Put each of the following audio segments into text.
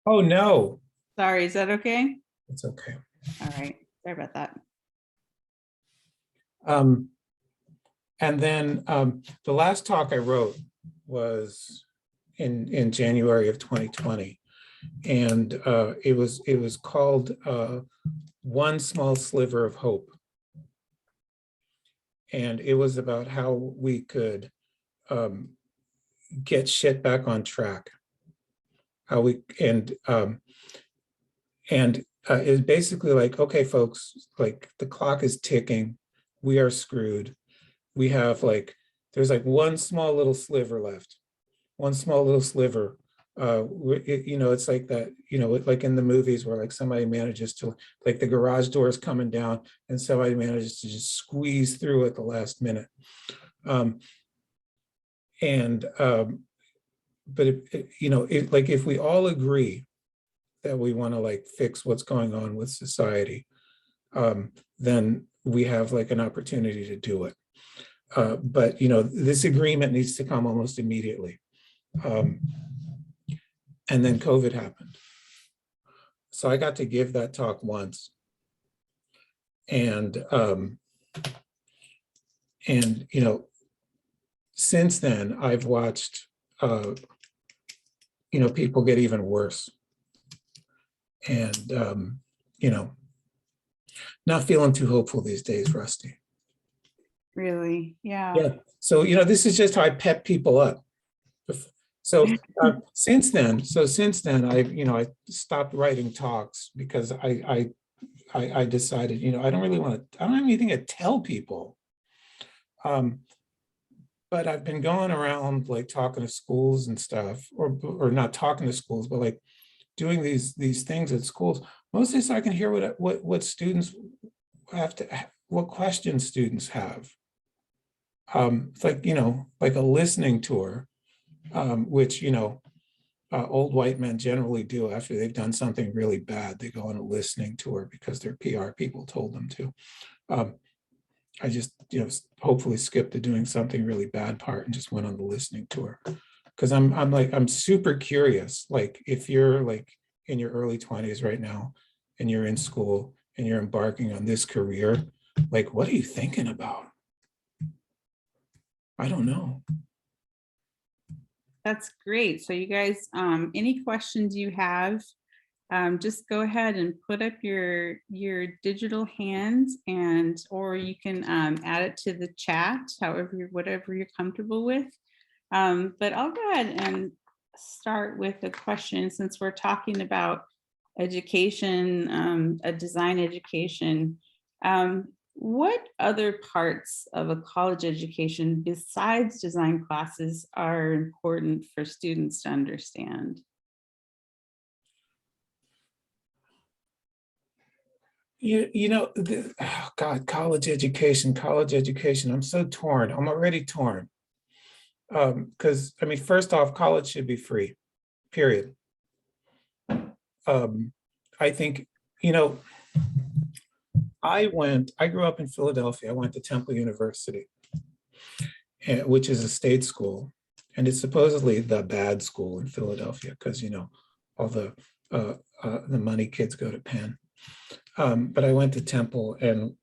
Oh, no, Sorry, is that okay? it's okay. All right, sorry about that. Um, and then the last talk I wrote was in January of 2020. And it was called One Small Sliver of Hope. And it was about how we could get shit back on track. How we it's basically like, okay, folks, like the clock is ticking. We are screwed. We have there's like one small little sliver left. One small little sliver. It's like that, like in the movies where like somebody manages to, like the garage door is coming down and somebody manages to just squeeze through at the last minute. But if we all agree that we want to like fix what's going on with society, then we have like an opportunity to do it. But this agreement needs to come almost immediately. And then COVID happened. So I got to give that talk once. And since then I've watched people get even worse. And not feeling too hopeful these days, Rusty. Really? Yeah. Yeah. So this is just how I pep people up. So since then, I stopped writing talks because I decided, I don't have anything to tell people. But I've been going around like talking to schools and stuff, or not talking to schools, but like doing these things at schools, mostly so I can hear what students what questions students have. It's like, like a listening tour. Which, old white men generally do after they've done something really bad. They go on a listening tour because their PR people told them to. I just, hopefully skipped the doing something really bad part and just went on the listening tour. Because I'm super curious. Like if you're like in your early 20s right now and you're in school and you're embarking on this career, like, what are you thinking about? I don't know. That's great. So you guys, any questions you have, just go ahead and put up your digital hands, or you can add it to the chat, whatever you're comfortable with. But I'll go ahead and start with a question, since we're talking about education, a design education. What other parts of a college education besides design classes are important for students to understand? God, college education. I'm so torn. I'm already torn. Because first off, college should be free, period. I think, I grew up in Philadelphia. I went to Temple University, which is a state school. And it's supposedly the bad school in Philadelphia because, all the money kids go to Penn. But I went to Temple and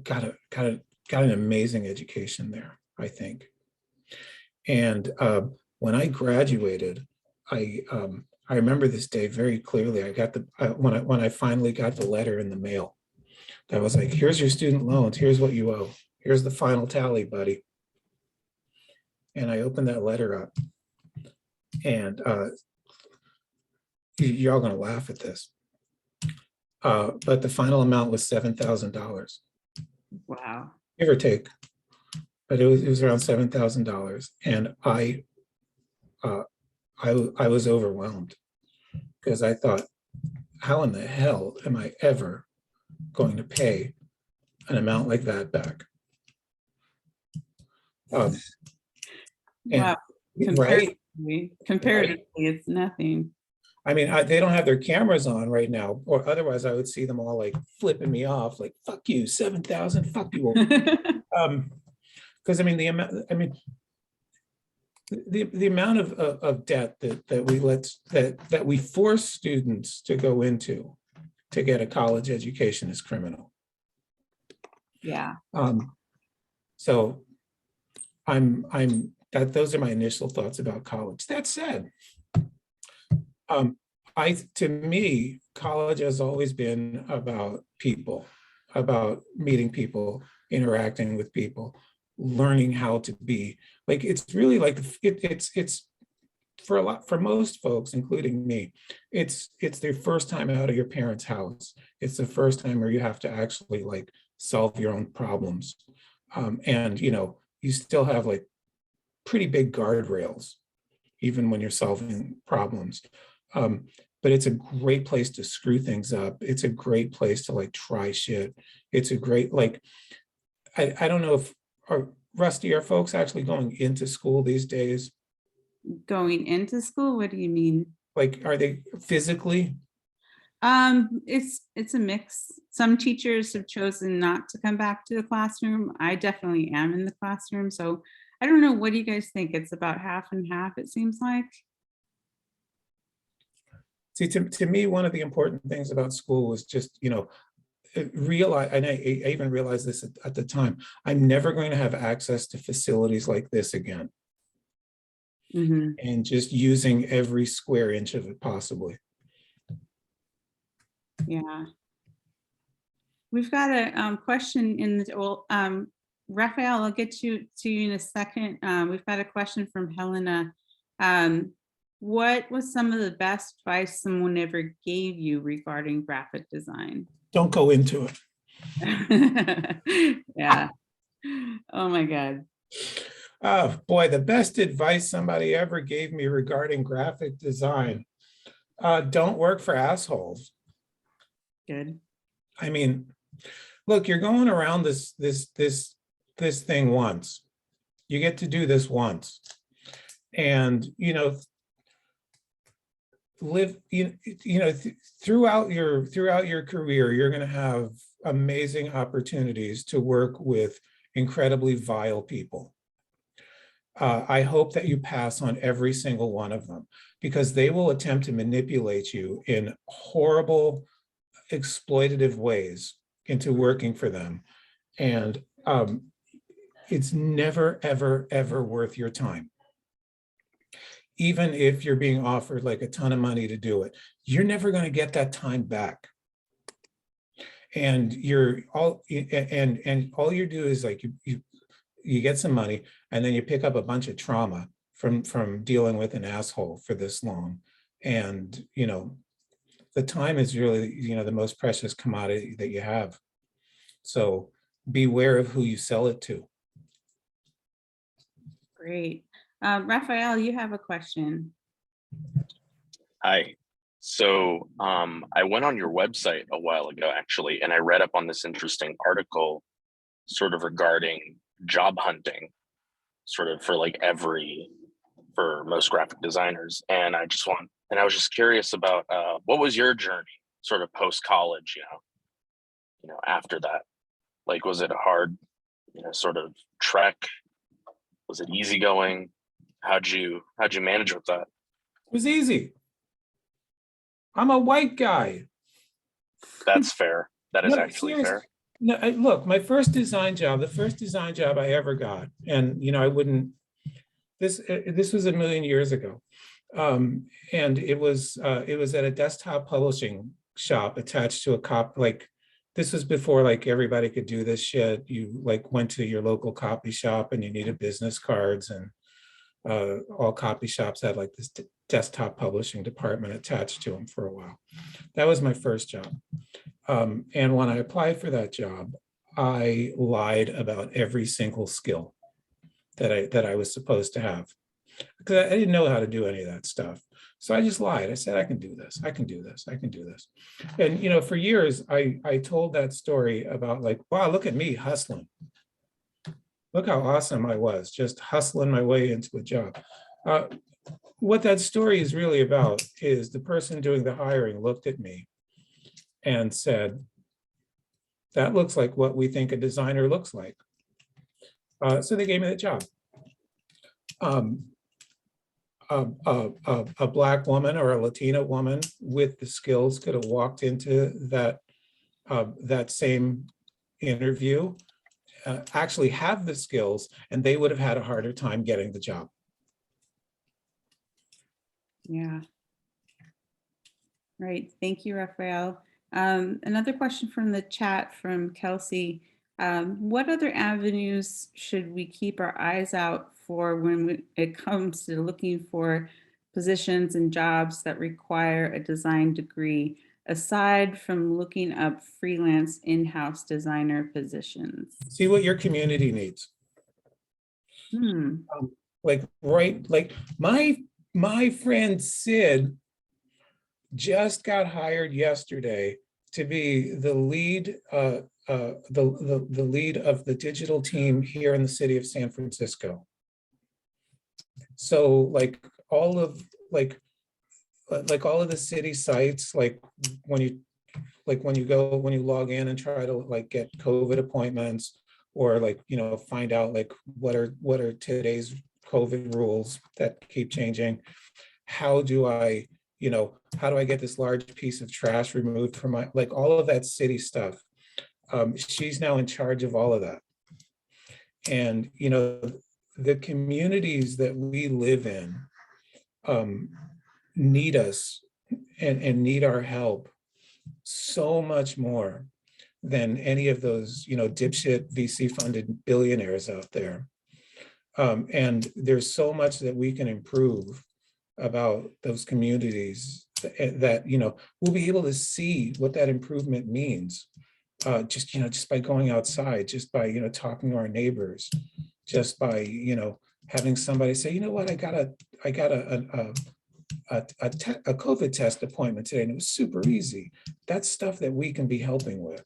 got an amazing education there, I think. And when I graduated, I remember this day very clearly. I got when I finally got the letter in the mail that was like, here's your student loans, here's what you owe, here's the final tally, buddy. And I opened that letter up, and you're all gonna laugh at this, but the final amount was $7,000. Wow. Give or take, but it was around $7,000, and I was overwhelmed because I thought, how in the hell am I ever going to pay an amount like that back? Wow. Comparatively, it's nothing. They don't have their cameras on right now, or otherwise I would see them all like flipping me off, like, fuck you, 7,000, fuck you. Because the amount, the amount of debt that we force students to go into to get a college education is criminal. Yeah. So those are my initial thoughts about college. That said, to me, college has always been about people, about meeting people, interacting with people, learning how to be. Like, it's really like it's for most folks, including me, it's their first time out of your parents' house. It's the first time where you have to actually like solve your own problems. And you still have like pretty big guardrails, even when you're solving problems. But it's a great place to screw things up. It's a great place to like try shit. It's a great, like, I don't know if, Rusty, are folks actually going into school these days? Going into school? What do you mean? Like, are they physically? It's a mix. Some teachers have chosen not to come back to the classroom. I definitely am in the classroom. So I don't know. What do you guys think? It's about half and half, it seems like. See, to me, one of the important things about school was just, realize, and I even realized this at the time, I'm never going to have access to facilities like this again. Mm-hmm. And just using every square inch of it possibly. Yeah. We've got a question in the, Raphael, I'll get to you in a second. We've got a question from Helena. What was some of the best advice someone ever gave you regarding graphic design? Don't go into it. Yeah. Oh my God. Oh boy, the best advice somebody ever gave me regarding graphic design: don't work for assholes. Good. I mean, look, you're going around this thing once. You get to do this once, and live. Throughout your career, you're going to have amazing opportunities to work with incredibly vile people. I hope that you pass on every single one of them, because they will attempt to manipulate you in horrible, exploitative ways into working for them. And it's never, ever, ever worth your time. Even if you're being offered like a ton of money to do it, you're never going to get that time back. And all you do is like you get some money, and then you pick up a bunch of trauma from dealing with an asshole for this long. And the time is really the most precious commodity that you have. So beware of who you sell it to. Great. Raphael, you have a question. Hi. So I went on your website a while ago, actually, and I read up on this interesting article sort of regarding job hunting, sort of for most graphic designers. And I was just curious about what was your journey sort of post-college, after that? Like, was it a hard, sort of trek? Was it easygoing? How'd you manage with that? It was easy. I'm a white guy. That's fair. That is No, actually seriously. fair. No, look, the first design job I ever got, and I wouldn't. This was a million years ago, and it was at a desktop publishing shop attached to a cop. Like, this was before like everybody could do this shit. You like went to your local copy shop and you needed business cards, and all copy shops had like this desktop publishing department attached to them for a while. That was my first job. And when I applied for that job, I lied about every single skill that I was supposed to have, because I didn't know how to do any of that stuff. So I just lied. I said, I can do this. I can do this. I can do this. And, for years, I told that story about like, wow, look at me hustling. Look how awesome I was, just hustling my way into a job. What that story is really about is the person doing the hiring looked at me and said, that looks like what we think a designer looks like. So they gave me the job. a Black woman or a Latina woman with the skills could have walked into that same interview, actually have the skills, and they would have had a harder time getting the job. Yeah. Right. Thank you, Raphael. Another question from the chat from Kelsey. What other avenues should we keep our eyes out for when it comes to looking for positions and jobs that require a design degree, aside from looking up freelance in-house designer positions? See what your community needs. Like, right, like my friend Sid just got hired yesterday to be the lead, the lead of the digital team here in the city of San Francisco. So like all of all of the city sites, like when you log in and try to like get COVID appointments, or like, you know, find out like what are today's COVID rules that keep changing. How do I get this large piece of trash removed from my, like all of that city stuff. She's now in charge of all of that. And, you know, the communities that we live in need us and need our help so much more than any of those, you know, dipshit VC funded billionaires out there. And there's so much that we can improve about those communities that, you know, we'll be able to see what that improvement means. Just by going outside, just by, you know, talking to our neighbors, just by, you know, having somebody say, you know what, I got a COVID test appointment today and it was super easy. That's stuff that we can be helping with.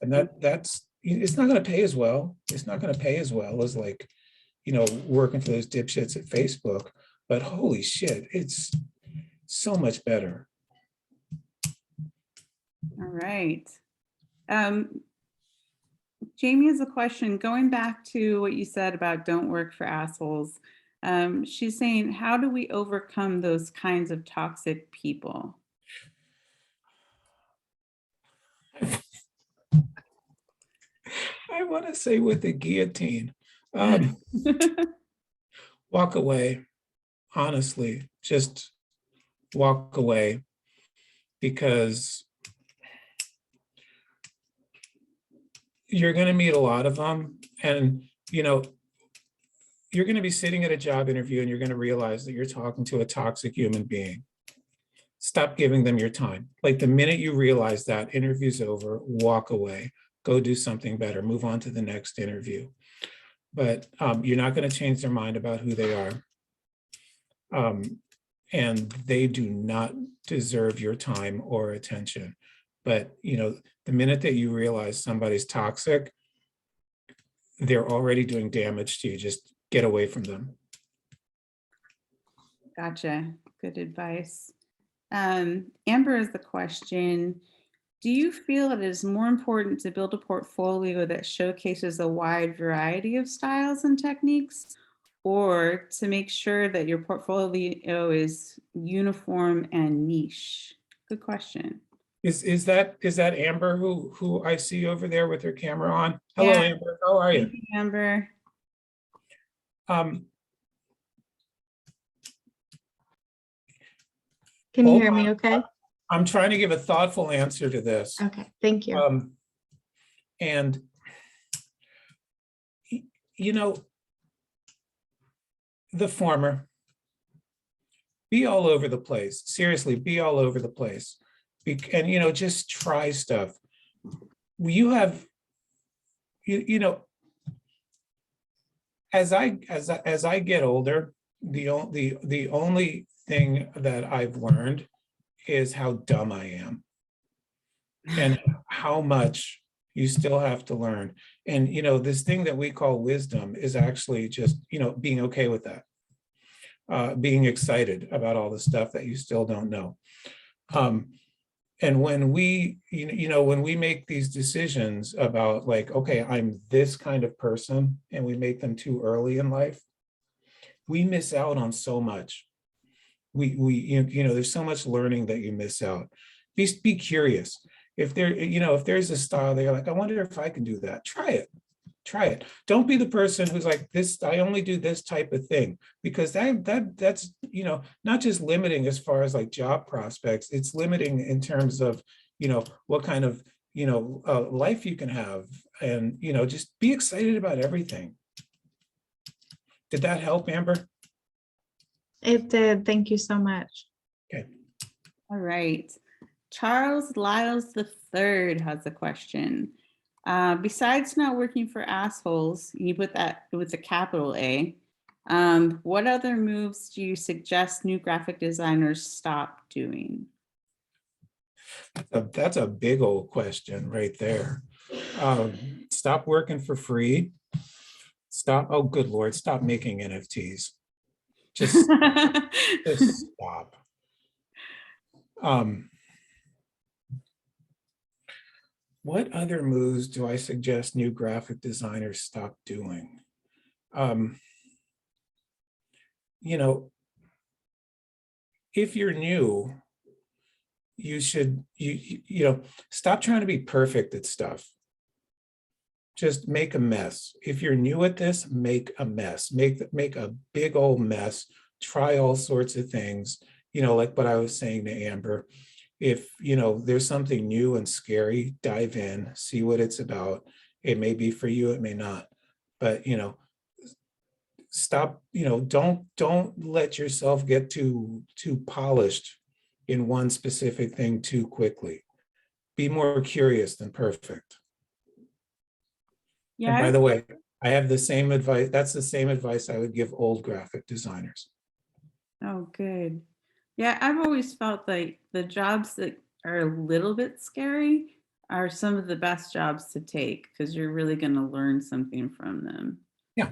And that's, it's not going to pay as well. It's not going to pay as well as like, you know, working for those dipshits at Facebook, but holy shit, it's so much better. All right. Jamie has a question going back to what you said about don't work for assholes. She's saying, how do we overcome those kinds of toxic people? I want to say with the guillotine, walk away, honestly, just walk away, because you're going to meet a lot of them. And, you know, you're going to be sitting at a job interview and you're going to realize that you're talking to a toxic human being. Stop giving them your time. Like the minute you realize that, interview's over, walk away, go do something better, move on to the next interview. But you're not going to change their mind about who they are. And they do not deserve your time or attention. But, you know, the minute that you realize somebody's toxic, they're already doing damage to you. Just get away from them. Gotcha. Good advice. Amber is the question. Do you feel it is more important to build a portfolio that showcases a wide variety of styles and techniques, or to make sure that your portfolio is uniform and niche? Good question. Is that Amber who I see over there with her camera on? Hello, Yeah. Amber. How are you? Thank you, Amber. Can you hear me okay? I'm trying to give a thoughtful answer to this. Okay, thank you. And, you know, the former, be all over the place. Seriously, be all over the place. And, you know, just try stuff. You have, you know, as I get older, the only thing that I've learned is how dumb I am and how much you still have to learn. And, you know, this thing that we call wisdom is actually just, you know, being okay with that, being excited about all the stuff that you still don't know. And when we, you know, when we make these decisions about like, okay, I'm this kind of person, and we make them too early in life, we miss out on so much. There's so much learning that you miss out. Be curious. If there's a style that you're like, I wonder if I can do that, try it. Try it. Don't be the person who's like, this, I only do this type of thing, because that's not just limiting as far as like job prospects, it's limiting in terms of what kind of life you can have, and just be excited about everything. Did that help, Amber? It did. Thank you so much. Okay. All right. Charles Lyles III has a question. Besides not working for assholes, you put that with a capital A, what other moves do you suggest new graphic designers stop doing? That's a big old question right there. Stop working for free. Stop. Oh, good Lord. Stop making NFTs. Just stop. What other moves do I suggest new graphic designers stop doing? If you're new, you should stop trying to be perfect at stuff. Just make a mess. If you're new at this, make a mess. Make a big old mess. Try all sorts of things. Like what I was saying to Amber. If there's something new and scary, dive in, see what it's about. It may be for you, it may not. But stop. Don't let yourself get too polished in one specific thing too quickly. Be more curious than perfect. Yeah. And by the way, I have the same advice. That's the same advice I would give old graphic designers. Oh, good. Yeah, I've always felt like the jobs that are a little bit scary are some of the best jobs to take, because you're really going to learn something from them. Yeah.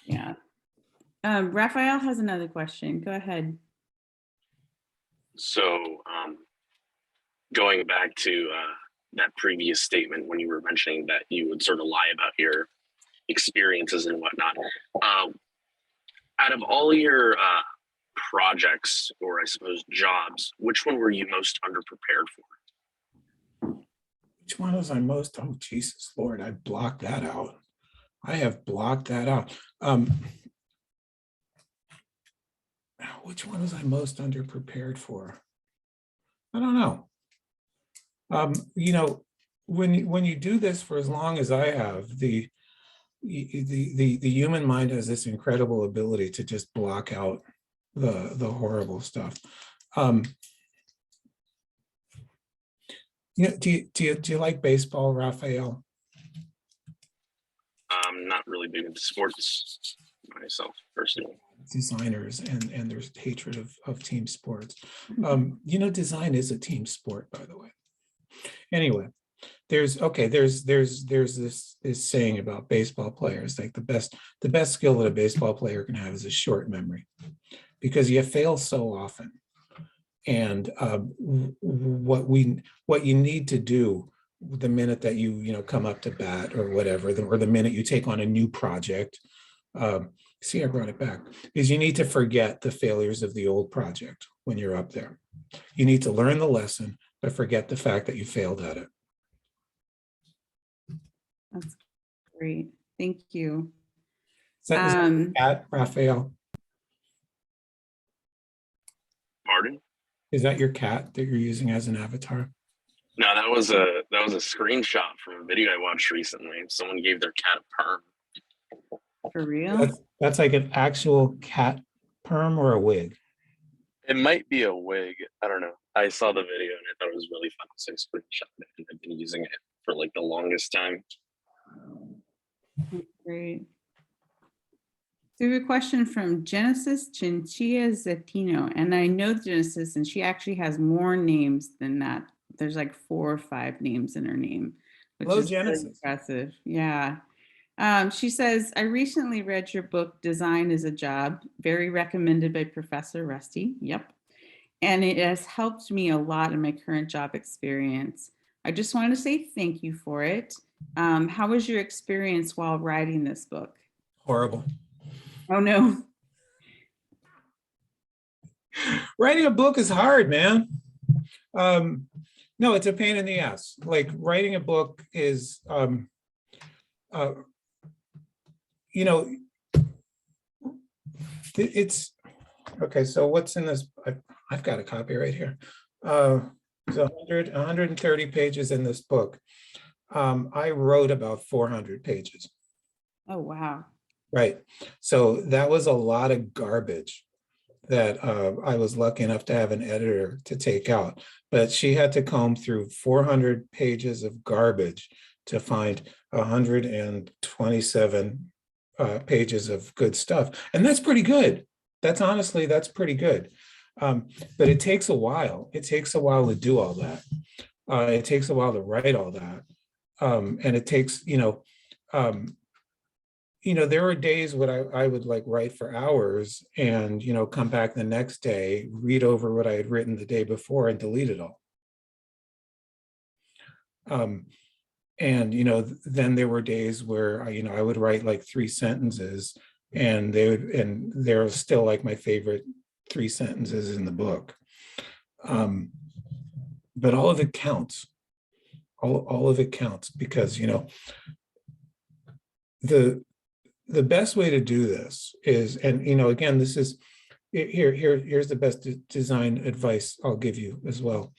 Yeah. Raphael has another question. Go ahead. So going back to that previous statement when you were mentioning that you would sort of lie about your experiences and whatnot, out of all your projects, or I suppose jobs, which one were you most underprepared for? Which one was I most? Oh, Jesus Lord, I blocked that out. I have blocked that out. Which one was I most underprepared for? I don't know. When you do this for as long as I have, the human mind has this incredible ability to just block out the horrible stuff. Do you like baseball, Raphael? I'm not really big into sports myself personally. Designers and there's hatred of team sports. Design is a team sport, by the way. Anyway, there's this saying about baseball players, like the best skill that a baseball player can have is a short memory, because you fail so often. And what you need to do the minute that you come up to bat or whatever, or the minute you take on a new project, see, I brought it back, is you need to forget the failures of the old project when you're up there. You need to learn the lesson, but forget the fact that you failed at it. That's great. Thank you. Is that cat, Raphael? Pardon? Is that your cat that you're using as an avatar? No, that was a screenshot from a video I watched recently. Someone gave their cat a perm. For real? That's like an actual cat perm or a wig? It might be a wig. I don't know. I saw the video and I thought it was really fun. So I screenshot it, and I've been using it for like the longest time. Great. So we have a question from Genesis Chinchilla Zetino, and I know Genesis, and she actually has more names than that. There's like 4 or 5 names in her name, which Hello, is Genesis. really impressive. Yeah. She says, I recently read your book, Design is a Job, very recommended by Professor Rusty. Yep. And it has helped me a lot in my current job experience. I just wanted to say thank you for it. How was your experience while writing this book? Horrible. Oh, no. Writing a book is hard, man. No, it's a pain in the ass. Like writing a book is, uh, you know, it's, okay, so what's in this? I've got a copy right here. There's 130 pages in this book. I wrote about 400 pages. Oh, wow. Right. So that was a lot of garbage that I was lucky enough to have an editor to take out. But she had to comb through 400 pages of garbage to find 127 pages of good stuff. And that's pretty good. That's honestly, that's pretty good. But it takes a while. It takes a while to do all that. It takes a while to write all that. And it takes, there were days when I would like write for hours and, come back the next day, read over what I had written the day before and delete it all. And, then there were days where, I would write like 3 sentences and they're still like my favorite 3 sentences in the book. But all of it counts. All of it counts because, the best way to do this is, and again, this is here's the best design advice I'll give you as well.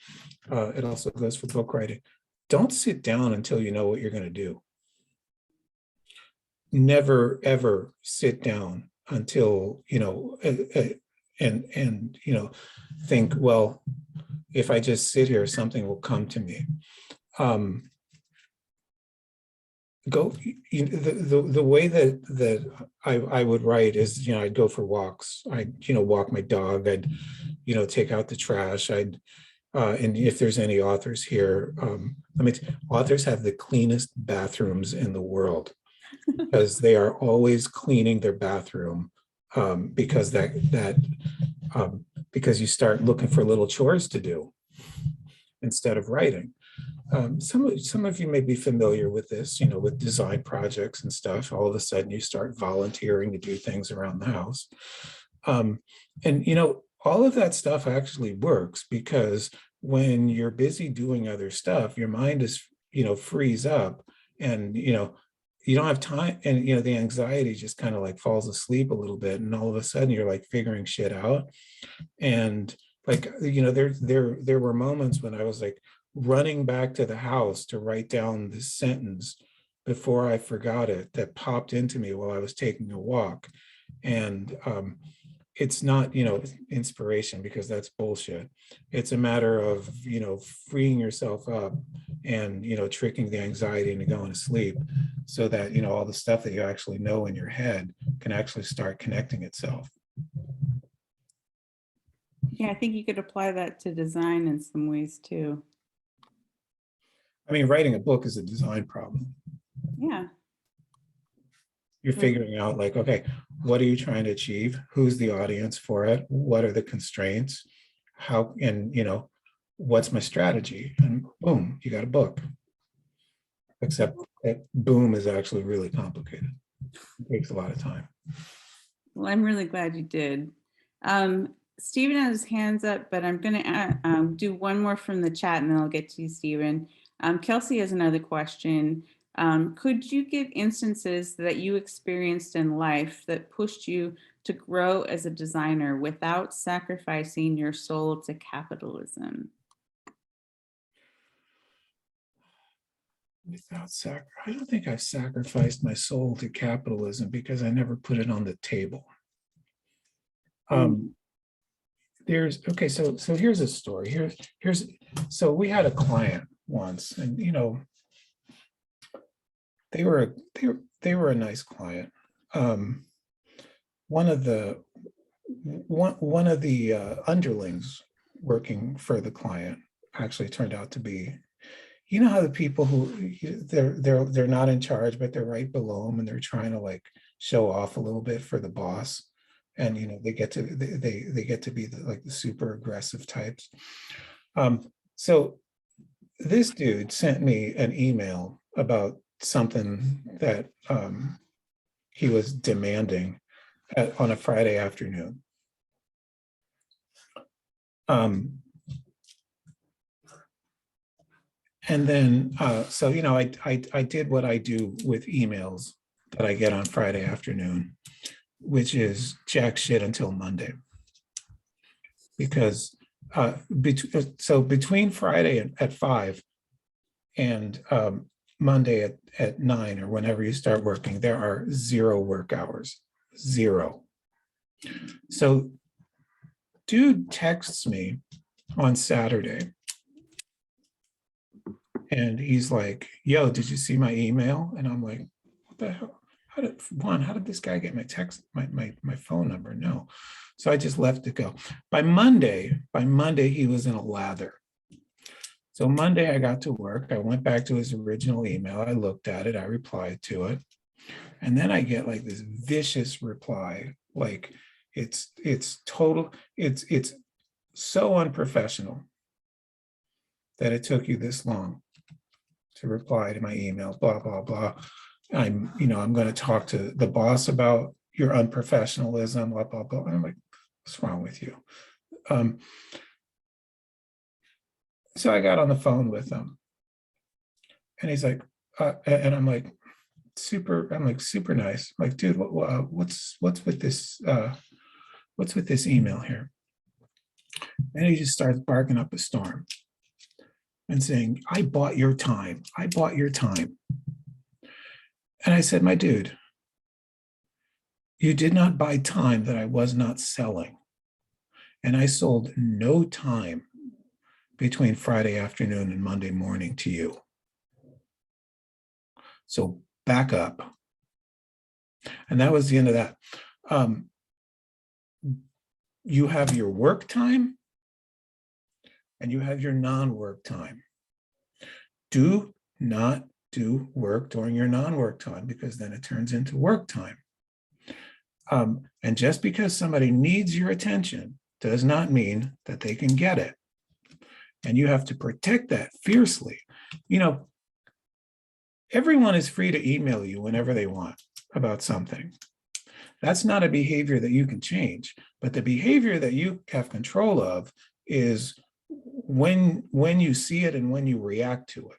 It also goes for book writing. Don't sit down until you know what you're going to do. Never ever sit down until and think, well, if I just sit here, something will come to me. The way that I would write is, I'd go for walks. I'd, walk my dog. I'd, take out the trash. I'd, and if there's any authors here, authors have the cleanest bathrooms in the world because they are always cleaning their bathroom because because you start looking for little chores to do instead of writing. Some of you may be familiar with this, with design projects and stuff. All of a sudden you start volunteering to do things around the house. And, all of that stuff actually works because when you're busy doing other stuff, your mind is, frees up and, you don't have time and, the anxiety just kind of like falls asleep a little bit. And all of a sudden you're like figuring shit out. And like, there were moments when I was like, running back to the house to write down this sentence before I forgot it that popped into me while I was taking a walk. And it's not, inspiration because that's bullshit. It's a matter of, freeing yourself up and, tricking the anxiety into going to sleep so that, all the stuff that you actually know in your head can actually start connecting itself. Yeah, I think you could apply that to design in some ways too. Writing a book is a design problem. Yeah. You're figuring out like, okay, what are you trying to achieve? Who's the audience for it? What are the constraints? How, and what's my strategy? And boom, you got a book. Except that boom is actually really complicated. It takes a lot of time. Well, I'm really glad you did. Stephen has his hands up, but I'm going to do one more from the chat and then I'll get to you, Stephen. Kelsey has another question. Could you give instances that you experienced in life that pushed you to grow as a designer without sacrificing your soul to capitalism? I don't think I've sacrificed my soul to capitalism because I never put it on the table. Okay, so here's a story. So we had a client once, and they were a nice client. One of the underlings working for the client actually turned out to be, how the people who they're not in charge, but they're right below them, and they're trying to like show off a little bit for the boss, and they get to be the super aggressive types. So this dude sent me an email about something that he was demanding on a Friday afternoon. And then, so, you know, I did what I do with emails that I get on Friday afternoon, which is jack shit until Monday. Because so between Friday at 5 and Monday at 9 or whenever you start working, there are 0 work hours, 0. So dude texts me on Saturday and he's like, yo, did you see my email? And I'm like, what the hell? How did this guy get my text, my phone number? No. So I just left it go. By Monday, he was in a lather. So Monday I got to work. I went back to his original email. I looked at it. I replied to it. And then I get like this vicious reply. Like it's so unprofessional that it took you this long to reply to my email, blah, blah, blah. I'm going to talk to the boss about your unprofessionalism, blah, blah, blah. And I'm like, what's wrong with you? So I got on the phone with him and he's like, and I'm like, super nice. I'm like, dude, what's with this? What's with this email here? And he just starts barking up a storm and saying, I bought your time. I bought your time. And I said, my dude, you did not buy time that I was not selling. And I sold no time between Friday afternoon and Monday morning to you. So back up. And that was the end of that. You have your work time and you have your non-work time. Do not do work during your non-work time because then it turns into work time. And just because somebody needs your attention does not mean that they can get it. And you have to protect that fiercely. You know, everyone is free to email you whenever they want about something. That's not a behavior that you can change, but the behavior that you have control of is when you see it and when you react to it.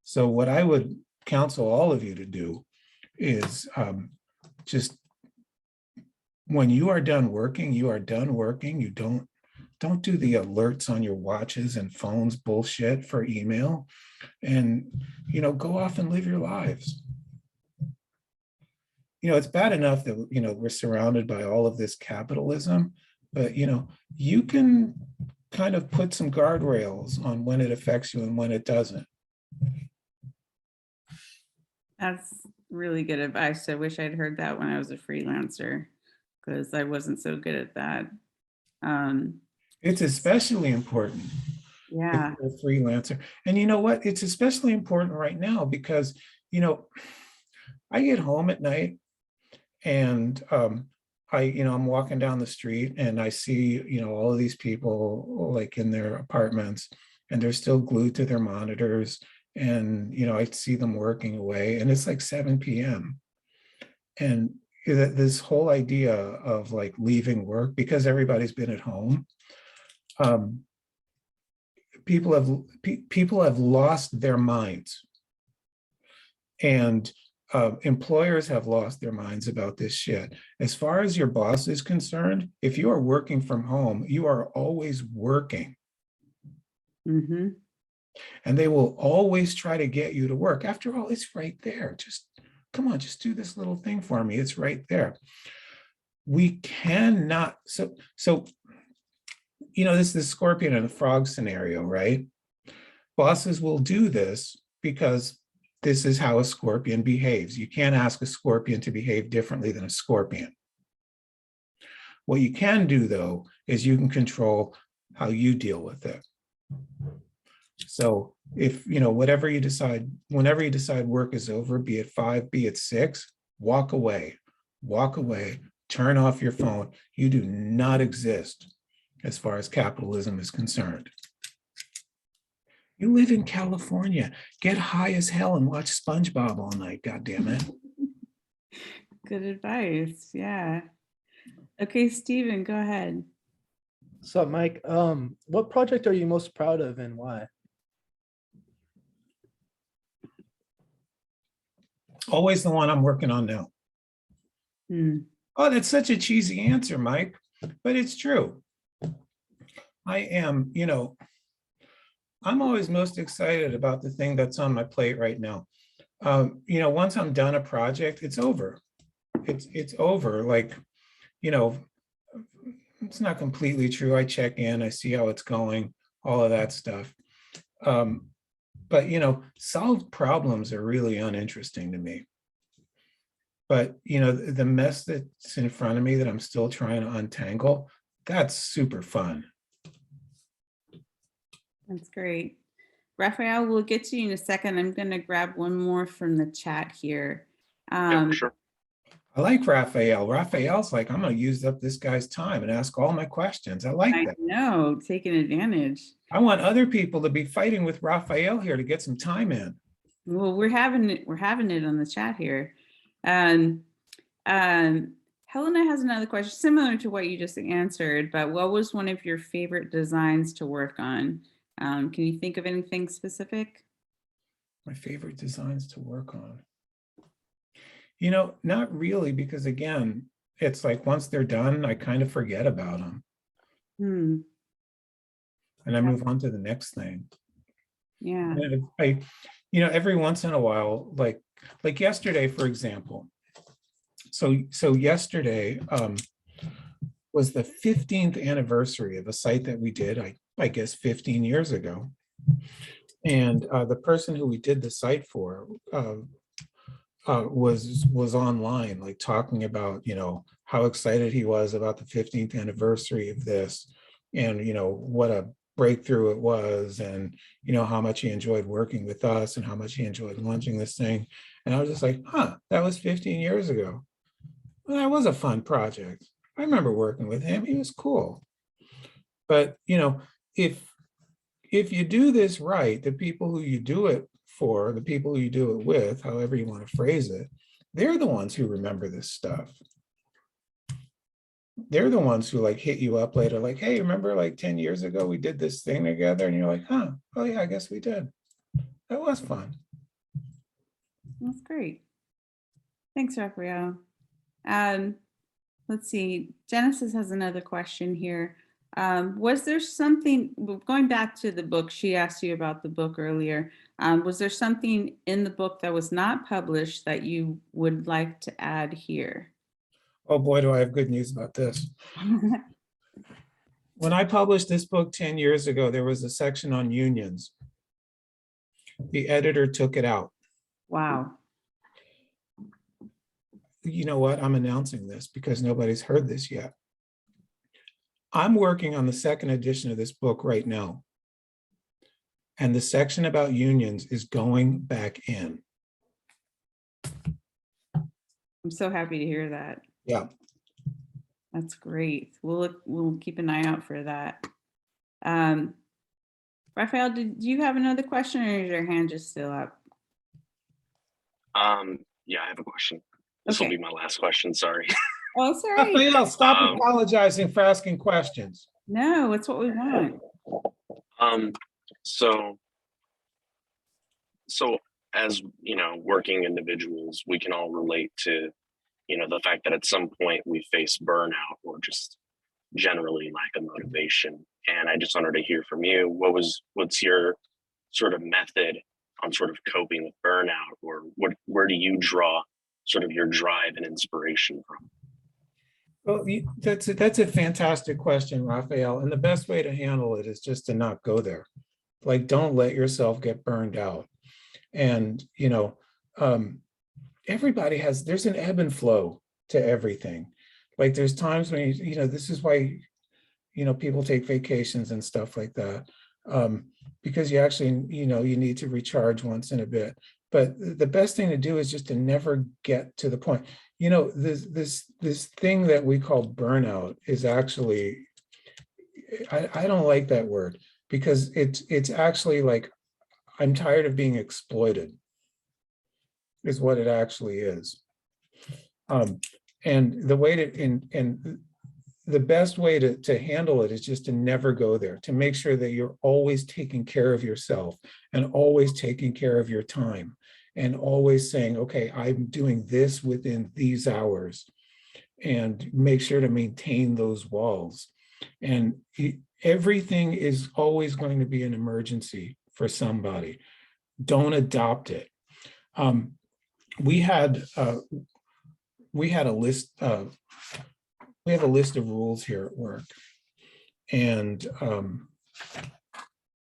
So what I would counsel all of you to do is just when you are done working, you are done working. You don't do the alerts on your watches and phones bullshit for email, and go off and live your lives. It's bad enough that we're surrounded by all of this capitalism, but you can kind of put some guardrails on when it affects you and when it doesn't. That's really good advice. I wish I'd heard that when I was a freelancer because I wasn't so good at that. It's especially important. Yeah. If you're a freelancer. And you know what? It's especially important right now because, I get home at night and I'm walking down the street and I see, all of these people like in their apartments and they're still glued to their monitors. And, I see them working away and it's like 7 p.m. And this whole idea of like leaving work because everybody's been at home. People have lost their minds. And employers have lost their minds about this shit. As far as your boss is concerned, if you are working from home, you are always working. Mm-hmm. And they will always try to get you to work. After all, it's right there. Just come on, just do this little thing for me. It's right there. We cannot, so this is the scorpion and the frog scenario, right? Bosses will do this because this is how a scorpion behaves. You can't ask a scorpion to behave differently than a scorpion. What you can do, though, is you can control how you deal with it. So if, whenever you decide work is over, be it 5, be it 6, walk away, turn off your phone. You do not exist as far as capitalism is concerned. You live in California, get high as hell and watch SpongeBob all night, goddammit. Good advice, yeah. Okay, Stephen, go ahead. So, Mike, what project are you most proud of and why? Always the one I'm working on now. Hmm. Oh, that's such a cheesy answer, Mike, but it's true. I am, I'm always most excited about the thing that's on my plate right now. Once I'm done a project, it's over. It's over. Like, it's not completely true. I check in, I see how it's going, all of that stuff. But solved problems are really uninteresting to me. But the mess that's in front of me that I'm still trying to untangle, that's super fun. That's great. Raphael, we'll get to you in a second. I'm going to grab one more from the chat here. Yeah, sure. I like Raphael. Raphael's like, I'm going to use up this guy's time and ask all my questions. I like I that. know, taking advantage. I want other people to be fighting with Raphael here to get some time in. Well, we're having it on the chat here. Helena has another question similar to what you just answered, but what was one of your favorite designs to work on? Can you think of anything specific? My favorite designs to work on. Not really, because again, it's like once they're done, I kind of forget about them. And I move on to the next thing. Yeah. Every once in a while, like yesterday, for example. So yesterday was the 15th anniversary of a site that we did, I guess 15 years ago. And the person who we did the site for was online, like talking about, how excited he was about the 15th anniversary of this, and, what a breakthrough it was, and, how much he enjoyed working with us and how much he enjoyed launching this thing. And I was just like, that was 15 years ago. Well, that was a fun project. I remember working with him. He was cool. But, if you do this right, the people who you do it for, the people who you do it with, however you want to phrase it, they're the ones who remember this stuff. They're the ones who like hit you up later, like, hey, remember like 10 years ago, we did this thing together? And you're like, oh yeah, I guess we did. That was fun. That's great. Thanks, Raphael. Let's see, Genesis has another question here. Was there something, going back to the book, she asked you about the book earlier. Was there something in the book that was not published that you would like to add here? Oh boy, do I have good news about this. When I published this book 10 years ago, there was a section on unions. The editor took it out. Wow. You know what? I'm announcing this because nobody's heard this yet. I'm working on the second edition of this book right now. And the section about unions is going back in. I'm so happy to hear that. Yeah. That's great. We'll keep an eye out for that. Raphael, do you have another question, or is your hand just still up? Yeah, I have a question. This will be my last question. Sorry. Oh, sorry. Raphael, stop apologizing for asking questions. No, it's what we want. So as working individuals, we can all relate to the fact that at some point we face burnout or just generally lack of motivation. And I just wanted to hear from you, what's your sort of method on sort of coping with burnout, or where do you draw sort of your drive and inspiration from? Well, that's a fantastic question, Raphael. And the best way to handle it is just to not go there. Like, don't let yourself get burned out. And, everybody there's an ebb and flow to everything. Like there's times when, this is why, people take vacations and stuff like that. Because you actually, you need to recharge once in a bit. But the best thing to do is just to never get to the point. This thing that we call burnout is actually, I don't like that word, because it's actually like, I'm tired of being exploited, is what it actually is. And the way to, and the best way to handle it is just to never go there, to make sure that you're always taking care of yourself and always taking care of your time and always saying, okay, I'm doing this within these hours, and make sure to maintain those walls. And everything is always going to be an emergency for somebody. Don't adopt it. We had a list of, we have a list of rules here at work. And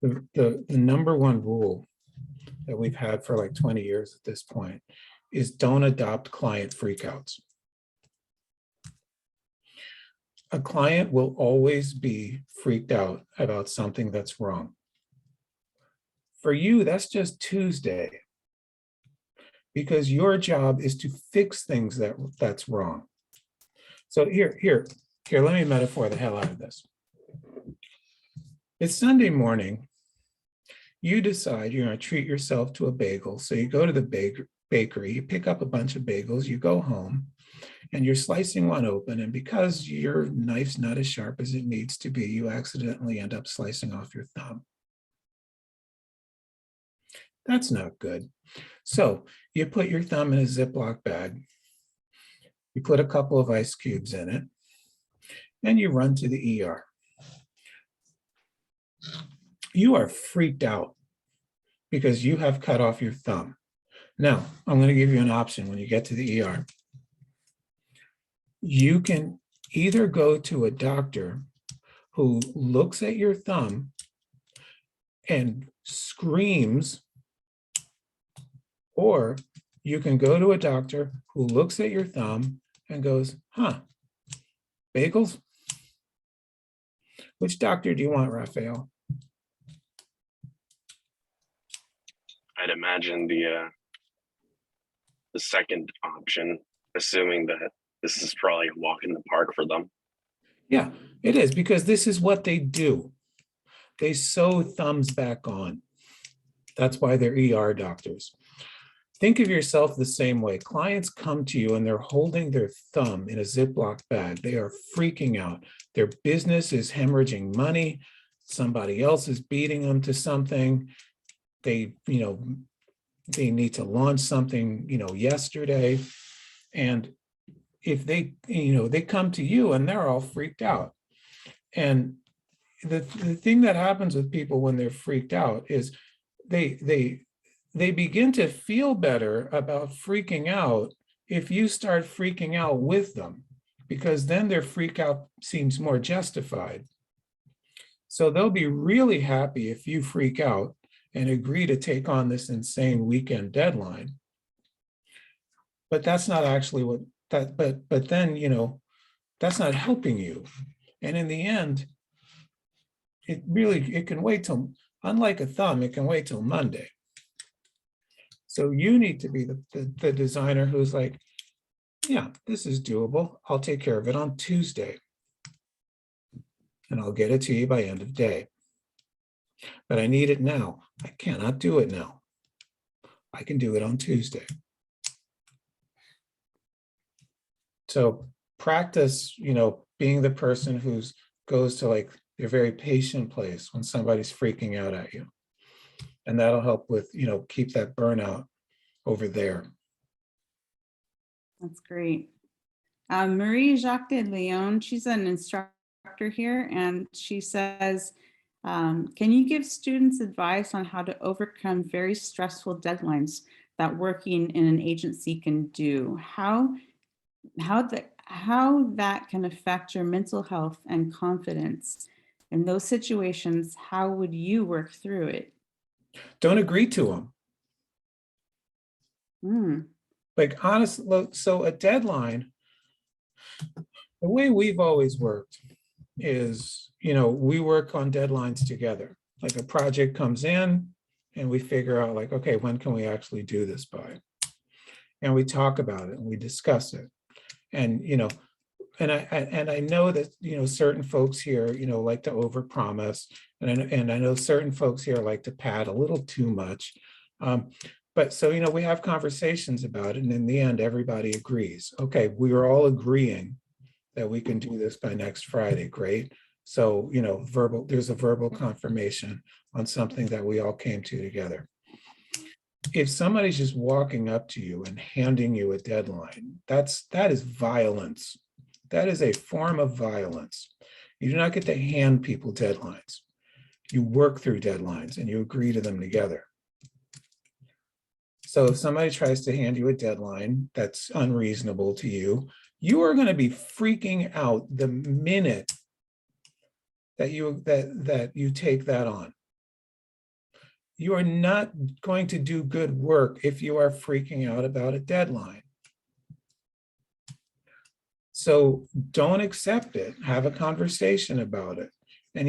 the number one rule that we've had for like 20 years at this point is don't adopt client freakouts. A client will always be freaked out about something that's wrong. For you, that's just Tuesday, because your job is to fix things that's wrong. So here, let me metaphor the hell out of this. It's Sunday morning. You decide you're going to treat yourself to a bagel. So you go to the bakery, you pick up a bunch of bagels, you go home, and you're slicing one open. And because your knife's not as sharp as it needs to be, you accidentally end up slicing off your thumb. That's not good. So you put your thumb in a Ziploc bag, you put a couple of ice cubes in it, and you run to the ER. You are freaked out because you have cut off your thumb. Now, I'm going to give you an option when you get to the ER. You can either go to a doctor who looks at your thumb and screams, or you can go to a doctor who looks at your thumb and goes, huh, bagels? Which doctor do you want, Raphael? I'd imagine the second option, assuming that this is probably a walk in the park for them. Yeah, it is, because this is what they do. They sew thumbs back on. That's why they're ER doctors. Think of yourself the same way. Clients come to you and they're holding their thumb in a Ziploc bag. They are freaking out. Their business is hemorrhaging money. Somebody else is beating them to something. They need to launch something, yesterday. And if they come to you and they're all freaked out. And the thing that happens with people when they're freaked out is they begin to feel better about freaking out if you start freaking out with them, because then their freak out seems more justified. So they'll be really happy if you freak out and agree to take on this insane weekend deadline. But that's not actually what that, but then, that's not helping you. And in the end, it can wait till, unlike a thumb, it can wait till Monday. So you need to be the designer who's like, yeah, this is doable. I'll take care of it on Tuesday. And I'll get it to you by end of day. But I need it now. I cannot do it now. I can do it on Tuesday. So practice, being the person who's goes to like your very patient place when somebody's freaking out at you. And that'll help with, keep that burnout over there. That's great. Marie Jacques de Leon, she's an instructor here, and she says, can you give students advice on how to overcome very stressful deadlines that working in an agency can do? How that can affect your mental health and confidence? In those situations, how would you work through it? Don't agree to them. Like, honestly, so a deadline, the way we've always worked is, we work on deadlines together. Like a project comes in and we figure out like, okay, when can we actually do this by? And we talk about it and we discuss it. And, and I know that, certain folks here, like to overpromise, and I know certain folks here like to pad a little too much. But so, we have conversations about it, and in the end, everybody agrees. Okay, we are all agreeing that we can do this by next Friday, great. So, there's a verbal confirmation on something that we all came to together. If somebody's just walking up to you and handing you a deadline, that is violence. That is a form of violence. You do not get to hand people deadlines. You work through deadlines and you agree to them together. So if somebody tries to hand you a deadline that's unreasonable to you, you are going to be freaking out the minute that you take that on. You are not going to do good work if you are freaking out about a deadline. So don't accept it. Have a conversation about it. And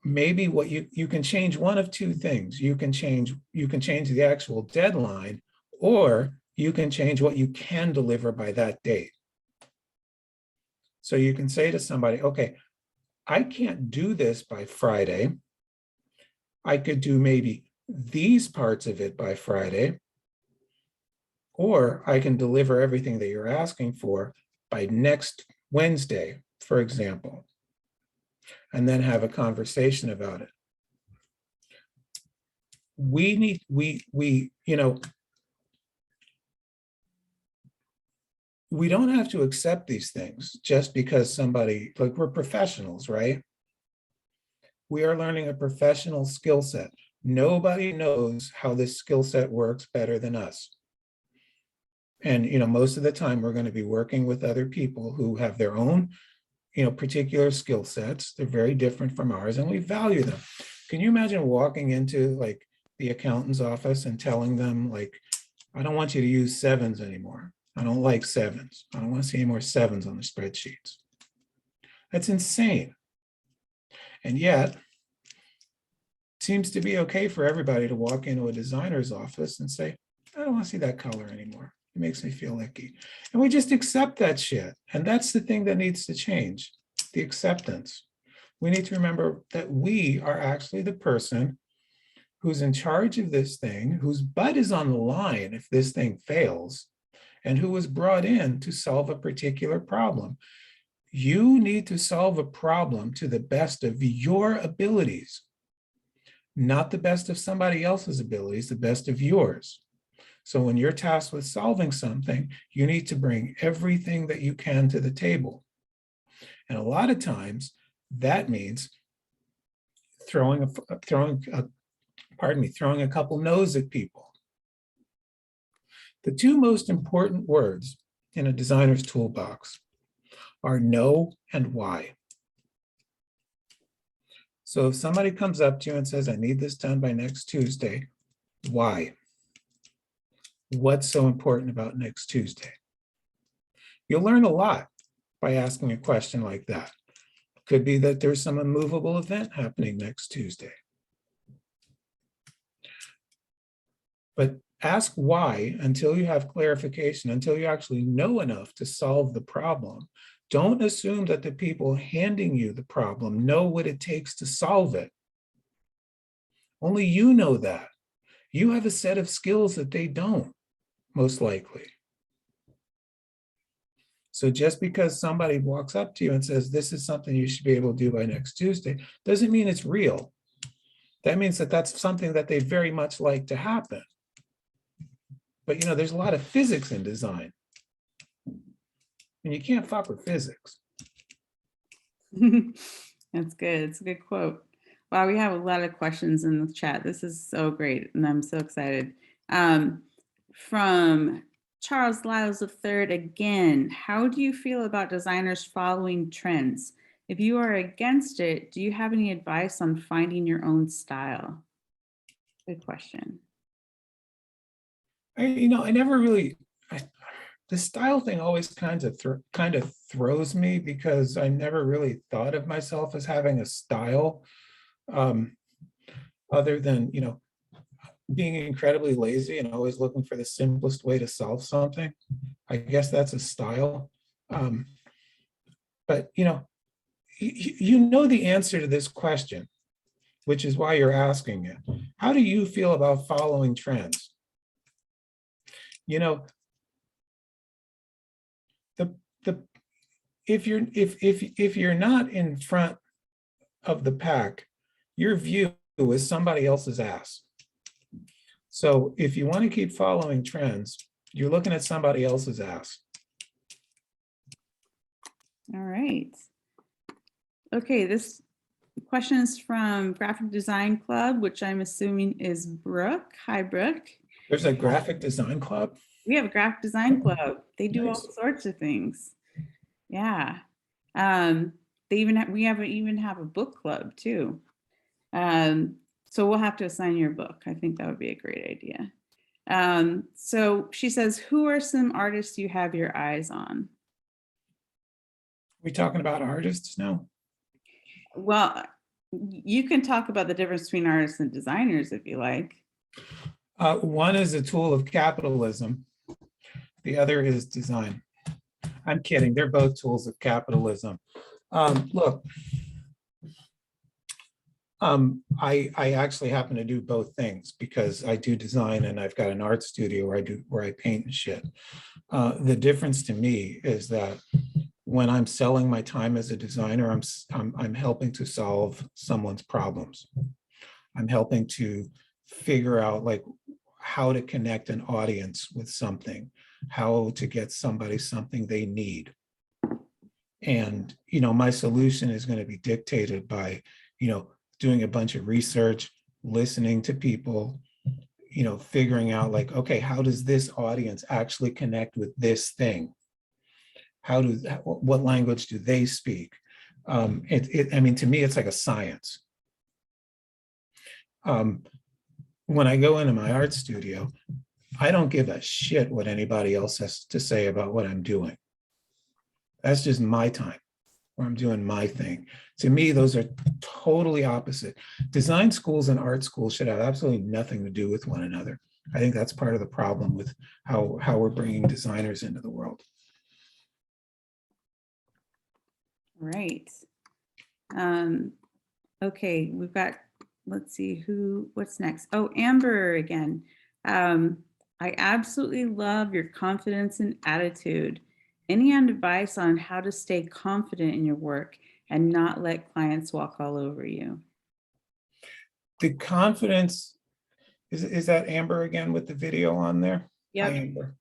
maybe what you can change one of two things. You can change the actual deadline, or you can change what you can deliver by that date. So you can say to somebody, okay, I can't do this by Friday. I could do maybe these parts of it by Friday, or I can deliver everything that you're asking for by next Wednesday, for example, and then have a conversation about it. We don't have to accept these things just because somebody, like, we're professionals, right? We are learning a professional skill set. Nobody knows how this skill set works better than us. And, most of the time we're going to be working with other people who have their own, particular skill sets. They're very different from ours and we value them. Can you imagine walking into like the accountant's office and telling them, like, I don't want you to use sevens anymore. I don't like sevens. I don't want to see any more sevens on the spreadsheets. That's insane. And yet, it seems to be okay for everybody to walk into a designer's office and say, I don't want to see that color anymore. It makes me feel icky. And we just accept that shit. And that's the thing that needs to change, the acceptance. We need to remember that we are actually the person who's in charge of this thing, whose butt is on the line if this thing fails, and who was brought in to solve a particular problem. You need to solve a problem to the best of your abilities, not the best of somebody else's abilities, the best of yours. So when you're tasked with solving something, you need to bring everything that you can to the table. And a lot of times that means throwing a couple no's at people. The two most important words in a designer's toolbox are no and why. So if somebody comes up to you and says, I need this done by next Tuesday, why? What's so important about next Tuesday? You'll learn a lot by asking a question like that. Could be that there's some immovable event happening next Tuesday. But ask why until you have clarification, until you actually know enough to solve the problem. Don't assume that the people handing you the problem know what it takes to solve it. Only you know that. You have a set of skills that they don't, most likely. So just because somebody walks up to you and says, this is something you should be able to do by next Tuesday, doesn't mean it's real. That means that that's something that they very much like to happen. But there's a lot of physics in design. And you can't fuck with physics. That's good. It's a good quote. Wow, we have a lot of questions in the chat. This is so great, and I'm so excited. From Charles Lyles III again, how do you feel about designers following trends? If you are against it, do you have any advice on finding your own style? Good question. I never really, the style thing always kind of throws me because I never really thought of myself as having a style, other than, being incredibly lazy and always looking for the simplest way to solve something. I guess that's a style. But you know the answer to this question, which is why you're asking it. How do you feel about following trends? if you're not in front of the pack, your view is somebody else's ass. So if you want to keep following trends, you're looking at somebody else's ass. All right. Okay, this question is from Graphic Design Club, which I'm assuming is Brooke. Hi, Brooke. There's a graphic design club. We have a graphic design club. They do all Nice. sorts of things. Yeah. They even have a book club too. So we'll have to assign your book. I think that would be a great idea. So she says, who are some artists you have your eyes on? We talking about artists now? Well, you can talk about the difference between artists and designers if you like. One is a tool of capitalism. The other is design. I'm kidding. They're both tools of capitalism. Look, I actually happen to do both things because I do design and I've got an art studio where I paint and shit. The difference to me is that when I'm selling my time as a designer, I'm helping to solve someone's problems. I'm helping to figure out like how to connect an audience with something, how to get somebody something they need. And, you know, my solution is going to be dictated by, you know, doing a bunch of research, listening to people, you know, figuring out like, okay, how does this audience actually connect with this thing? What language do they speak? I mean, to me, it's like a science. When I go into my art studio, I don't give a shit what anybody else has to say about what I'm doing. That's just my time where I'm doing my thing. To me, those are totally opposite. Design schools and art schools should have absolutely nothing to do with one another. I think that's part of the problem with how we're bringing designers into the world. Right. Okay, we've got, let's see what's next. Oh, Amber again. I absolutely love your confidence and attitude. Any advice on how to stay confident in your work and not let clients walk all over you? The confidence, is that Amber again with the video on there? Yep. Hi, Amber.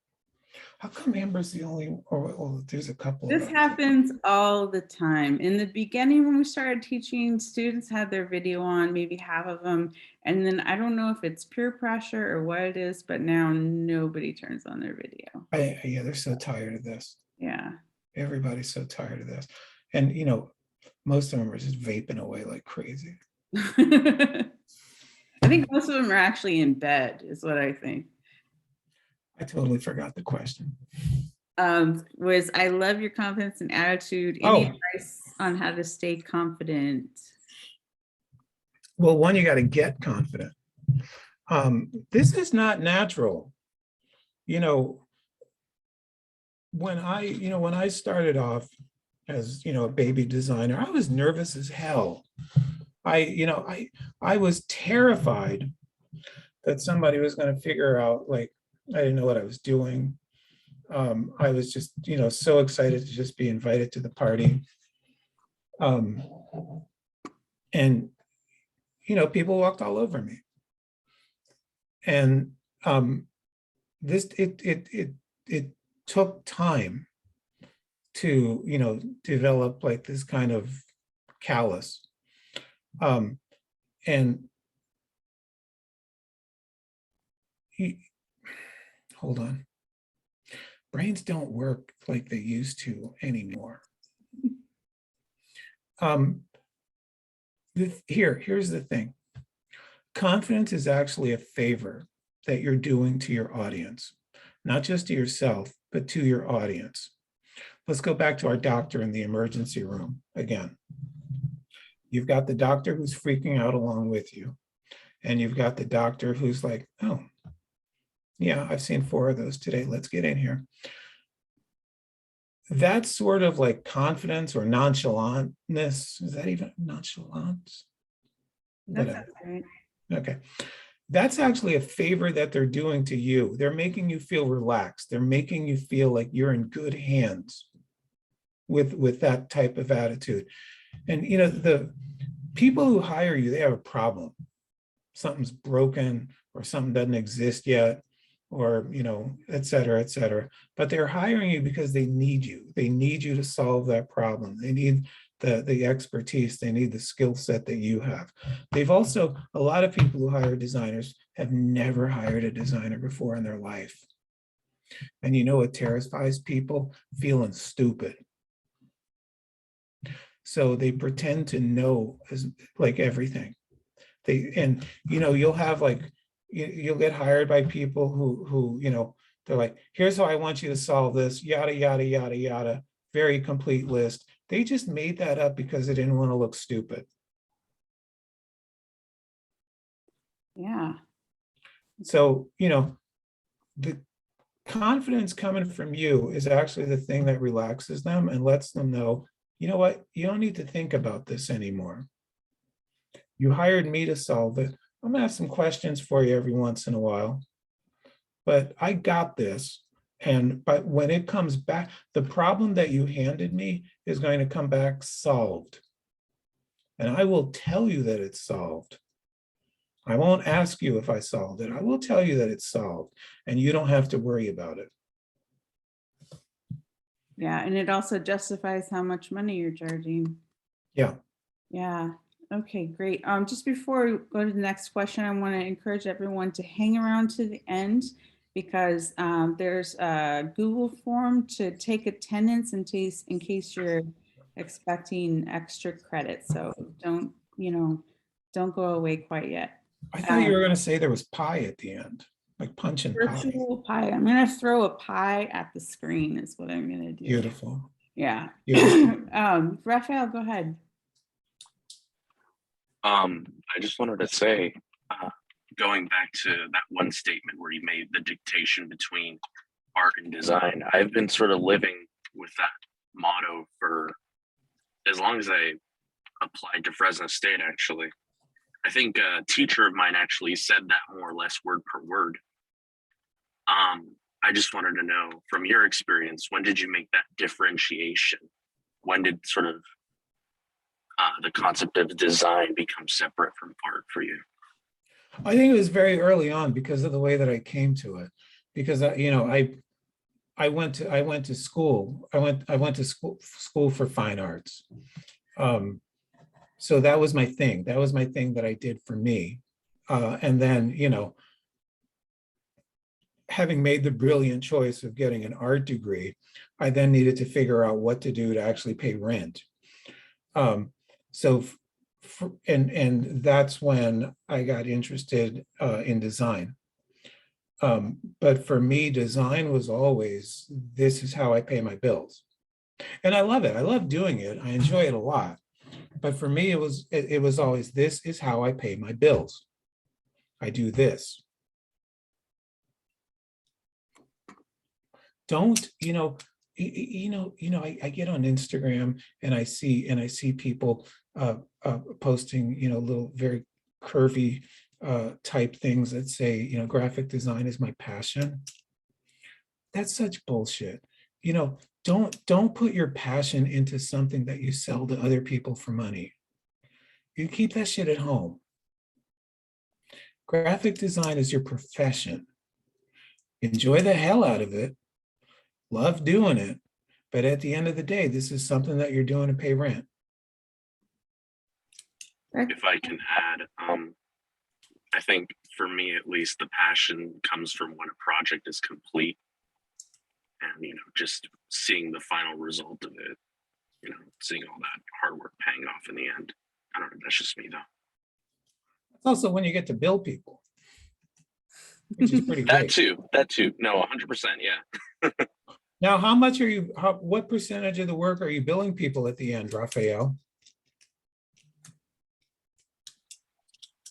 How come Amber's the only, or there's a couple of This them. happens all the time. In the beginning, when we started teaching, students had their video on, maybe half of them. And then I don't know if it's peer pressure or what it is, but now nobody turns on their video. Yeah, they're so tired of this. Yeah. Everybody's so tired of this. And, you know, most of them are just vaping away like crazy. I think most of them are actually in bed, is what I think. I totally forgot the question. Was I love your confidence and attitude. Any advice on how to stay confident? Well, one, you got to get confident. This is not natural. You know, when I started off as, you know, a baby designer, I was nervous as hell. I was terrified that somebody was going to figure out, like, I didn't know what I was doing. I was just, you know, so excited to just be invited to the party. And, you know, people walked all over me. And it took time to, you know, develop like this kind of callus. And hold on. Brains don't work like they used to anymore. Here's the thing. Confidence is actually a favor that you're doing to your audience, not just to yourself, but to your audience. Let's go back to our doctor in the emergency room again. You've got the doctor who's freaking out along with you. And you've got the doctor who's like, oh, yeah, I've seen 4 of those today. Let's get in here. That's sort of like confidence or nonchalantness. Is that even nonchalance? Whatever. Right. Okay. That's actually a favor that they're doing to you. They're making you feel relaxed. They're making you feel like you're in good hands. with that type of attitude. And the people who hire you, they have a problem. Something's broken or something doesn't exist yet, or et cetera, et cetera. But they're hiring you because they need you. They need you to solve that problem. They need the expertise. They need the skill set that you have. They've also, a lot of people who hire designers have never hired a designer before in their life. And you know what terrifies people? Feeling stupid. So they pretend to know like everything. You'll have like, you'll get hired by people who they're like, here's how I want you to solve this, yada, yada, yada, yada, very complete list. They just made that up because they didn't want to look stupid. Yeah. So, the confidence coming from you is actually the thing that relaxes them and lets them know, you know what, you don't need to think about this anymore. You hired me to solve it. I'm gonna have some questions for you every once in a while, but I got this. But when it comes back, the problem that you handed me is going to come back solved. And I will tell you that it's solved. I won't ask you if I solved it. I will tell you that it's solved, and you don't have to worry about it. Yeah, and it also justifies how much money you're charging. Yeah. Yeah. Okay, great. Just before we go to the next question, I want to encourage everyone to hang around to the end, because there's a Google form to take attendance in case you're expecting extra credit. So don't go away quite yet. I thought you were going to say there was pie at the end, like punch and pie. Virtual pie. I'm going to throw a pie at the screen is what I'm going to do. Beautiful. Yeah. Beautiful. Raphael, go ahead. I just wanted to say, going back to that one statement where you made the dictation between art and design, I've been sort of living with that motto for as long as I applied to Fresno State, actually. I think a teacher of mine actually said that more or less word per word. I just wanted to know, from your experience, when did you make that differentiation? When did sort of the concept of design become separate from art for you? I think it was very early on because of the way that I came to it. Because I went to school. I went to school for fine arts. So that was my thing. That was my thing that I did for me. And then, having made the brilliant choice of getting an art degree, I then needed to figure out what to do to actually pay rent. And that's when I got interested in design. But for me, design was always, this is how I pay my bills. And I love it. I love doing it. I enjoy it a lot. But for me, it was always, this is how I pay my bills. I do this. Don't, I get on Instagram and I see people posting, little very curvy type things that say, graphic design is my passion. That's such bullshit. Don't put your passion into something that you sell to other people for money. You keep that shit at home. Graphic design is your profession. Enjoy the hell out of it. Love doing it. But at the end of the day, this is something that you're doing to pay rent. If I can add, I think for me, at least, the passion comes from when a project is complete and, just seeing the final result of it, seeing all that hard work paying off in the end. I don't know, that's just me though. It's also when you get to bill people, which is pretty great. That too. No, 100%, yeah. Now, what percentage of the work are you billing people at the end, Raphael?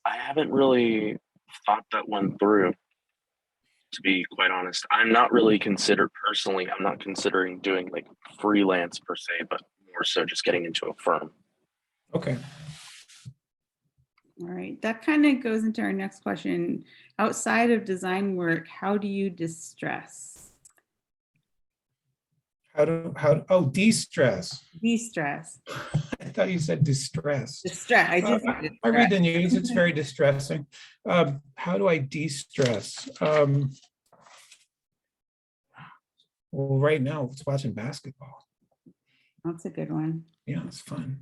I haven't really thought that one through, to be quite honest. I'm not considering doing like freelance per se, but more so just getting into a firm. Okay. All right, that kind of goes into our next question. Outside of design work, how do you distress? De-stress. De-stress. I thought you said distress. Distress. I just said I read distress. the news, it's very distressing. How do I de-stress? Well, right now it's watching basketball. That's a good one. Yeah, it's fun.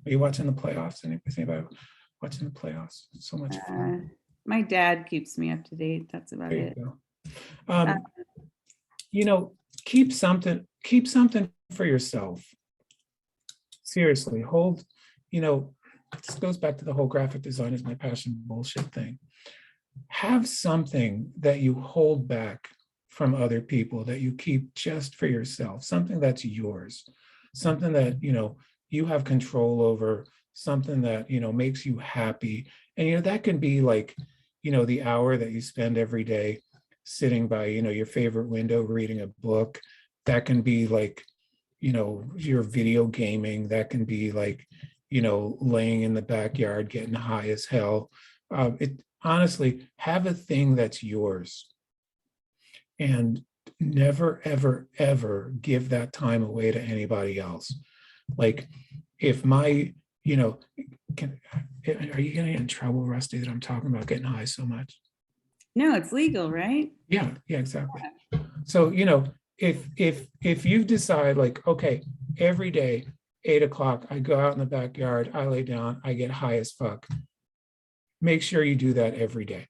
Are you watching the playoffs? Anything about watching the playoffs? It's so much fun. My dad keeps me up to date. That's about There you it. go. You know, keep something for yourself. Seriously, hold, you know, this goes back to the whole graphic design is my passion bullshit thing. Have something that you hold back from other people that you keep just for yourself, something that's yours, something that, you know, you have control over, something that, you know, makes you happy. And, you know, that can be like, you know, the hour that you spend every day sitting by, you know, your favorite window, reading a book. That can be like, you know, your video gaming. That can be like, you know, laying in the backyard, getting high as hell. Honestly, have a thing that's yours. And never, ever, ever give that time away to anybody else. Like if my, you know, are you gonna get in trouble, Rusty, that I'm talking about getting high so much? No, it's legal, right? Yeah, exactly. So, you know, if you decide like, okay, every day, 8 o'clock, I go out in the backyard, I lay down, I get high as fuck. Make sure you do that every day.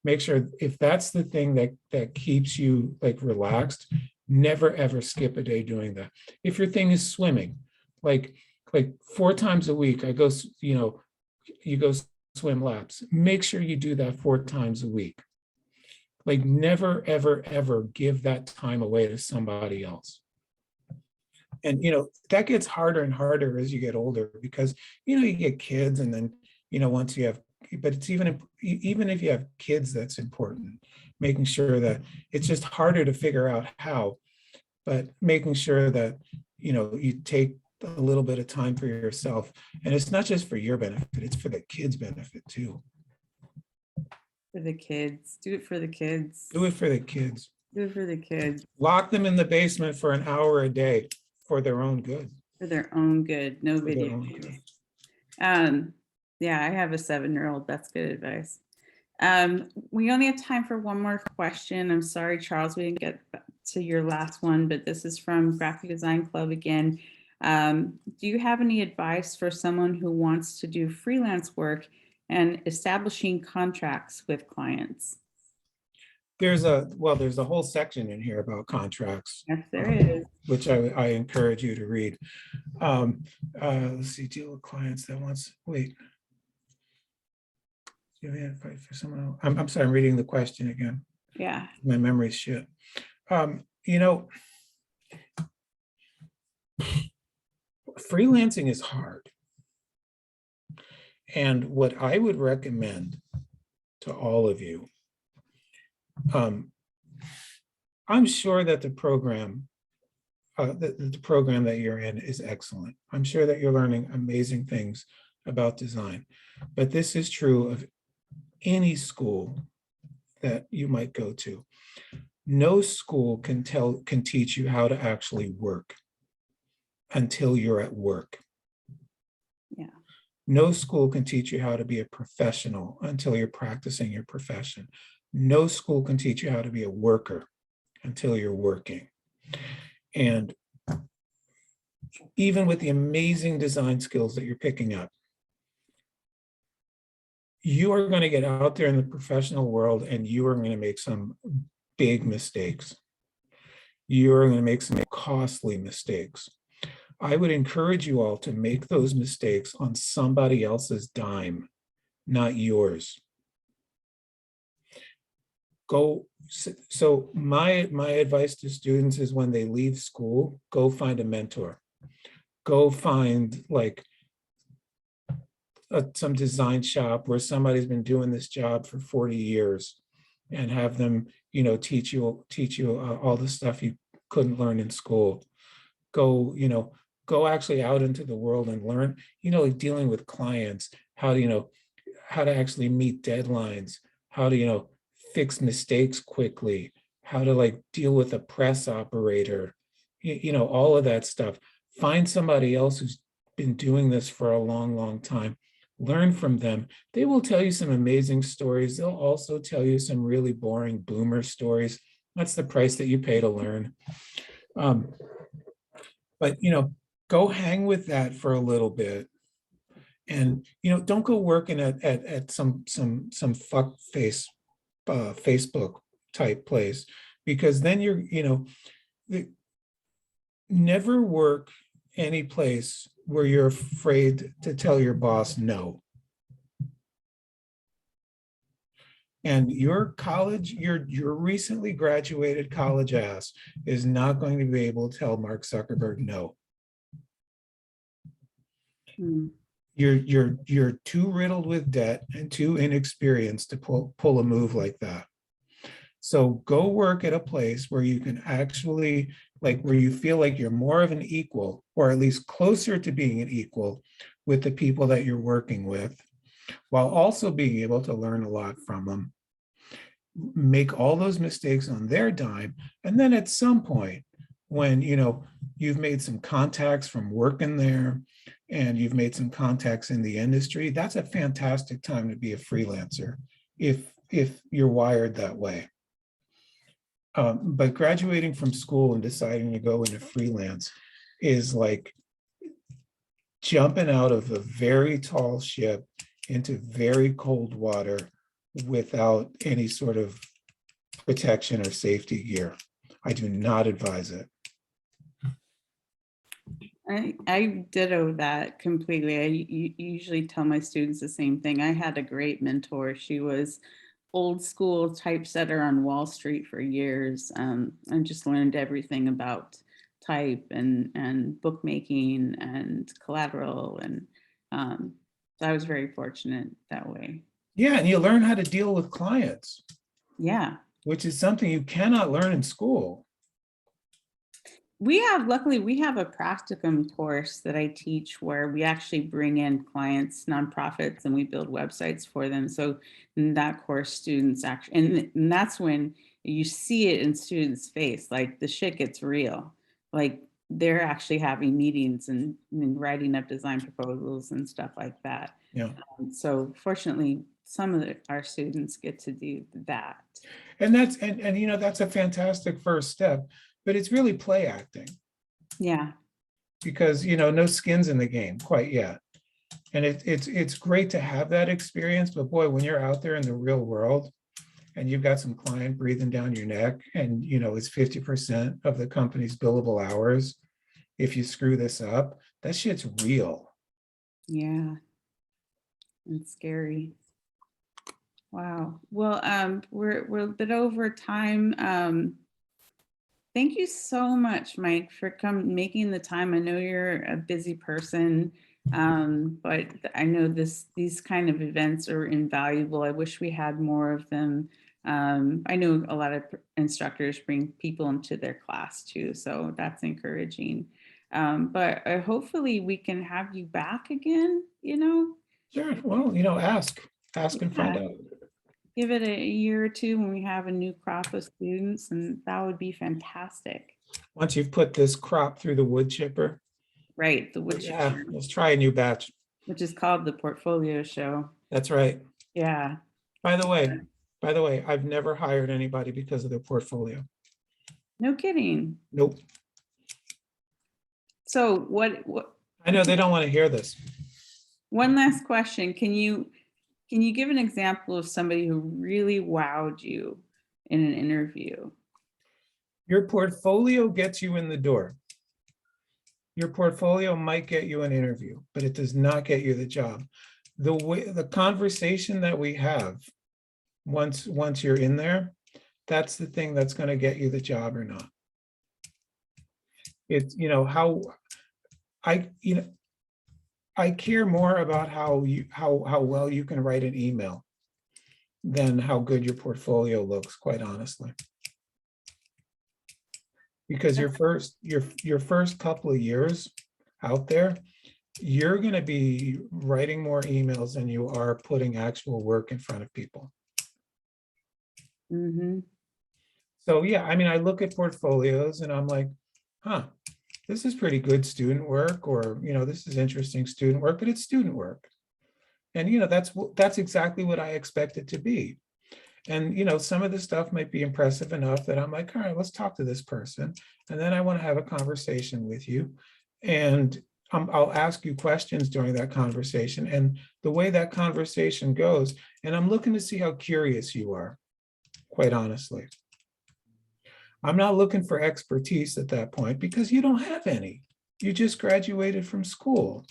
Make sure if that's the thing that keeps you like relaxed, never ever skip a day doing that. If your thing is swimming, like 4 times a week, I go, you know, you go swim laps. Make sure you do that 4 times a week. Like never, ever, ever give that time away to somebody else. And, you know, that gets harder and harder as you get older because, you know, you get kids and then, you know, once you have, but it's even if you have kids, that's important. Making sure that it's just harder to figure out how, but making sure that, you know, you take a little bit of time for yourself. And it's not just for your benefit, it's for the kids' benefit too. For the kids. Do it for the kids. Do it for the kids. Do it for the kids. Lock them in the basement for an hour a day for their own good. For their own good. No For their video own games. good. Yeah, I have a 7-year-old. That's good advice. We only have time for one more question. I'm sorry, Charles, we didn't get to your last one, but this is from Graphic Design Club again. Do you have any advice for someone who wants to do freelance work and establishing contracts with clients? There's a whole section in here about contracts. Yes, there is. Which I encourage you to read. Let's see, deal with clients that wants, wait. Do you have advice for someone else? I'm sorry, I'm reading the question again. Yeah. My memory's shit. You know, freelancing is hard. And what I would recommend to all of you, I'm sure that the program that you're in is excellent. I'm sure that you're learning amazing things about design, but this is true of any school that you might go to. No school can teach you how to actually work until you're at work. Yeah. No school can teach you how to be a professional until you're practicing your profession. No school can teach you how to be a worker until you're working. And even with the amazing design skills that you're picking up, you are going to get out there in the professional world and you are going to make some big mistakes. You are going to make some costly mistakes. I would encourage you all to make those mistakes on somebody else's dime, not yours. So my advice to students is when they leave school, go find a mentor. Go find like some design shop where somebody's been doing this job for 40 years and have them, you know, teach you all the stuff you couldn't learn in school. Go actually out into the world and learn, you know, like dealing with clients, how to actually meet deadlines, how to, you know, fix mistakes quickly, how to like deal with a press operator, all of that stuff. Find somebody else who's been doing this for a long, long time. Learn from them. They will tell you some amazing stories. They'll also tell you some really boring boomer stories. That's the price that you pay to learn. But go hang with that for a little bit. And don't go working at some fuck face Facebook type place, because then never work any place where you're afraid to tell your boss no. And your recently graduated college ass is not going to be able to tell Mark Zuckerberg no. Hmm. You're too riddled with debt and too inexperienced to pull a move like that. So go work at a place where you can actually, where you feel like you're more of an equal, or at least closer to being an equal with the people that you're working with, while also being able to learn a lot from them. Make all those mistakes on their dime. And then at some point, when you've made some contacts from working there and you've made some contacts in the industry, that's a fantastic time to be a freelancer if you're wired that way. But graduating from school and deciding to go into freelance is like jumping out of a very tall ship into very cold water without any sort of protection or safety gear. I do not advise it. I ditto that completely. I usually tell my students the same thing. I had a great mentor. She was old school typesetter on Wall Street for years. I just learned everything about type and bookmaking and collateral. And so I was very fortunate that way. Yeah, and you learn how to deal with clients. Yeah. Which is something you cannot learn in school. Luckily, we have a practicum course that I teach where we actually bring in clients, nonprofits, and we build websites for them. So in that course, students actually, and that's when you see it in students' face, like the shit gets real. Like they're actually having meetings and writing up design proposals and stuff like that. Yeah. So fortunately, some of our students get to do that. And that's that's a fantastic first step. But it's really play acting. Yeah. Because no skin's in the game quite yet. And it's great to have that experience, but boy, when you're out there in the real world and you've got some client breathing down your neck and it's 50% of the company's billable hours, if you screw this up, that shit's real. Yeah. It's scary. Wow. Well, we're a bit over time. Thank you so much, Mike, for making the time. I know you're a busy person, but I know these kind of events are invaluable. I wish we had more of them. I know a lot of instructors bring people into their class too, so that's encouraging. But hopefully we can have you back again, Sure. Well, ask and find out. Give it a year or two when we have a new crop of students, and that would be fantastic. Once you've put this crop through the wood chipper. Right, the wood chipper. Let's try a new batch. Which is called the portfolio show. That's right. Yeah. By the way, I've never hired anybody because of their portfolio. No kidding. Nope. So what I know they don't want to hear this. One last question. Can you give an example of somebody who really wowed you in an interview? Your portfolio gets you in the door. Your portfolio might get you an interview, but it does not get you the job. The conversation that we have once you're in there, that's the thing that's going to get you the job or not. It's how I care more about how well you can write an email than how good your portfolio looks, quite honestly. Because your first couple of years out there, you're going to be writing more emails than you are putting actual work in front of people. Mm-hmm. So yeah, I mean, I look at portfolios and I'm like, huh, this is pretty good student work, or, this is interesting student work, but it's student work. And, that's exactly what I expect it to be. And, some of the stuff might be impressive enough that I'm like, all right, let's talk to this person. And then I want to have a conversation with you. And I'll ask you questions during that conversation. And the way that conversation goes, and I'm looking to see how curious you are, quite honestly. I'm not looking for expertise at that point because you don't have any. You just graduated from school.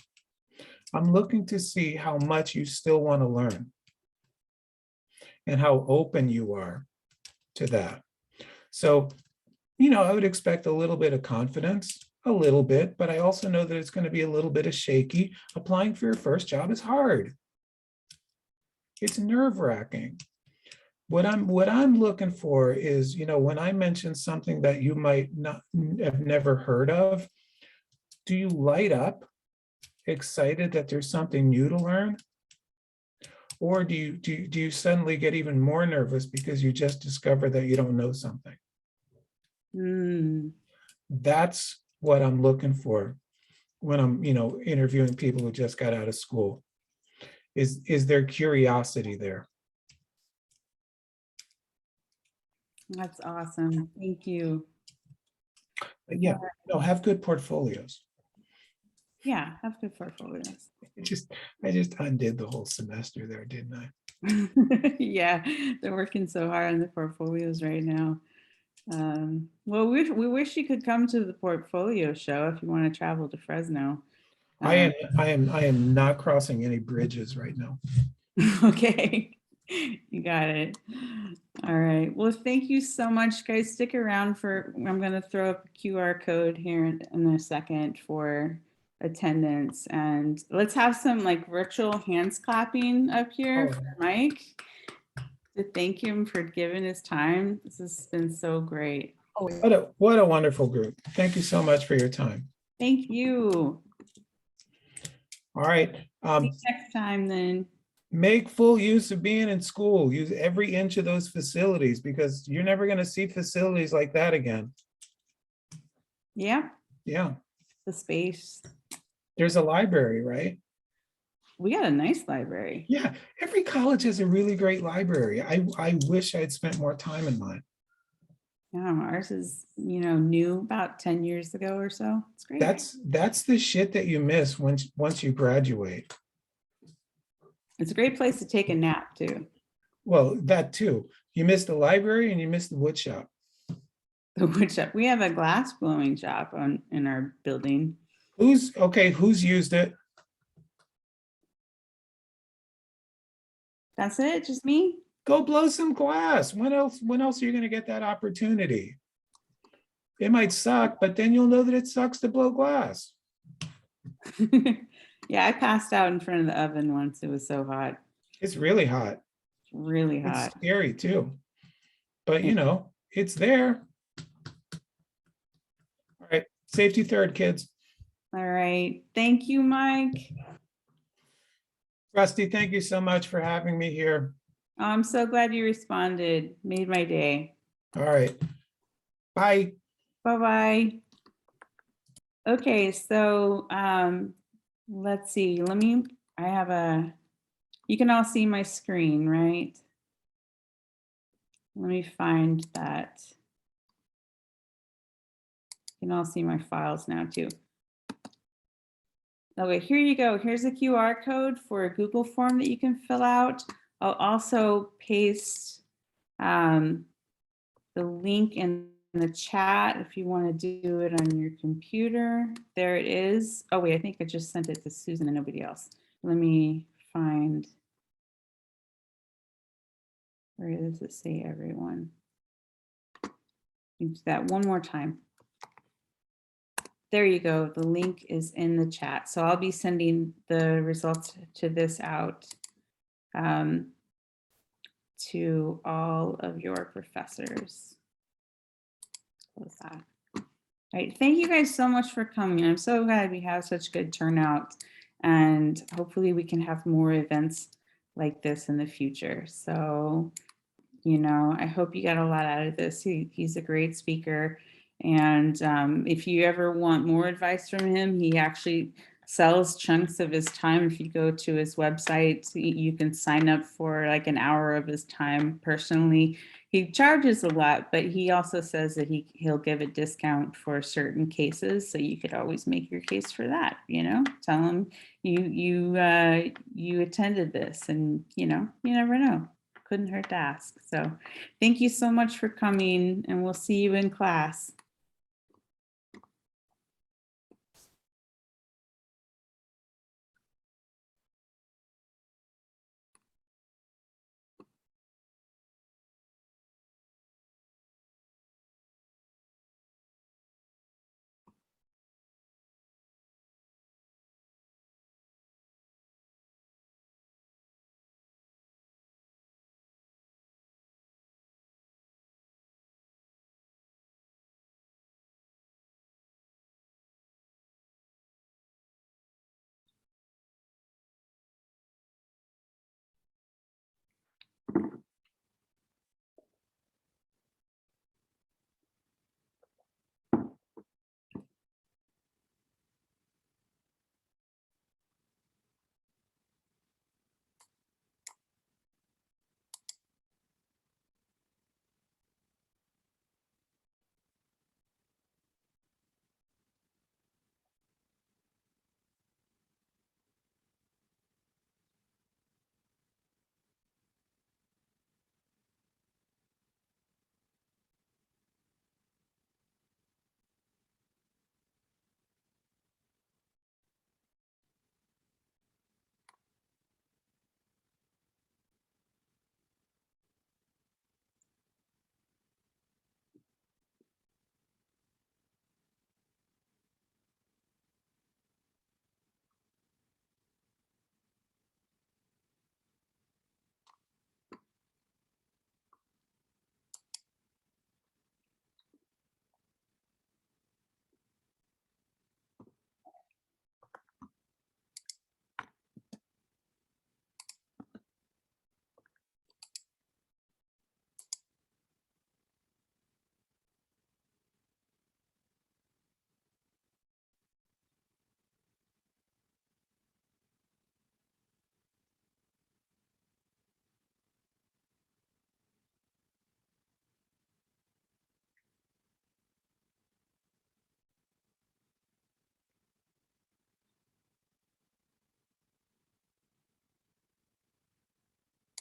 I'm looking to see how much you still want to learn and how open you are to that. So, I would expect a little bit of confidence, a little bit, but I also know that it's going to be a little bit of shaky. Applying for your first job is hard. It's nerve-wracking. What I'm looking for is, when I mention something that you might not have never heard of, do you light up excited that there's something new to learn? Or do you suddenly get even more nervous because you just discover that you don't know something? That's what I'm looking for when I'm, interviewing people who just got out of school. Is there curiosity there? That's awesome. Thank you. But yeah, have good portfolios. Yeah, have good portfolios. I just undid the whole semester there, didn't I? Yeah, they're working so hard on the portfolios right now. Well, we wish you could come to the portfolio show if you want to travel to Fresno. I am not crossing any bridges right now. Okay, you got it. All right. Well, thank you so much, guys. Stick around I'm going to throw up a QR code here in a second for attendance, and let's have some like virtual hands clapping up here for Mike to thank him for giving his time. This has been so great. What a wonderful group. Thank you so much for your time. Thank you. All right. See you next time then. Make full use of being in school. Use every inch of those facilities because you're never going to see facilities like that again. Yeah. Yeah. The space. There's a library, right? We got a nice library. Yeah. Every college has a really great library. I wish I'd spent more time in mine. Yeah, ours is, new about 10 years ago or so. It's great. That's the shit that you miss once you graduate. It's a great place to take a nap too. Well, that too. You miss the library and you miss the wood shop. The wood shop. We have a glass blowing shop in our building. Who's used it? That's it? Just me? Go blow some glass. When else are you going to get that opportunity? It might suck, but then you'll know that it sucks to blow glass. Yeah, I passed out in front of the oven once. It was so hot. It's really hot. Really hot. It's scary too. But it's there. All right. Safety third, kids. All right. Thank you, Mike. Rusty, thank you so much for having me here. Oh, I'm so glad you responded. Made my day. All right. Bye. Bye-bye. Okay, so let's see. You can all see my screen, right? Let me find that. You can all see my files now too. Okay, here you go. Here's a QR code for a Google form that you can fill out. I'll also paste the link in the chat if you want to do it on your computer. There it is. Oh wait, I think I just sent it to Susan and nobody else. Let me find, where does it say everyone? Do that one more time. There you go. The link is in the chat. So I'll be sending the results to this out to all of your professors. Close that. All right. Thank you guys so much for coming. I'm so glad we have such good turnout, and hopefully we can have more events like this in the future. So, I hope you got a lot out of this. He's a great speaker, And if you ever want more advice from him, he actually sells chunks of his time. If you go to his website, you can sign up for like an hour of his time personally. He charges a lot, but he also says that he'll give a discount for certain cases. So you could always make your case for that, you know, tell him you attended this, and you know, you never know. Couldn't hurt to ask. So thank you so much for coming, and we'll see you in class.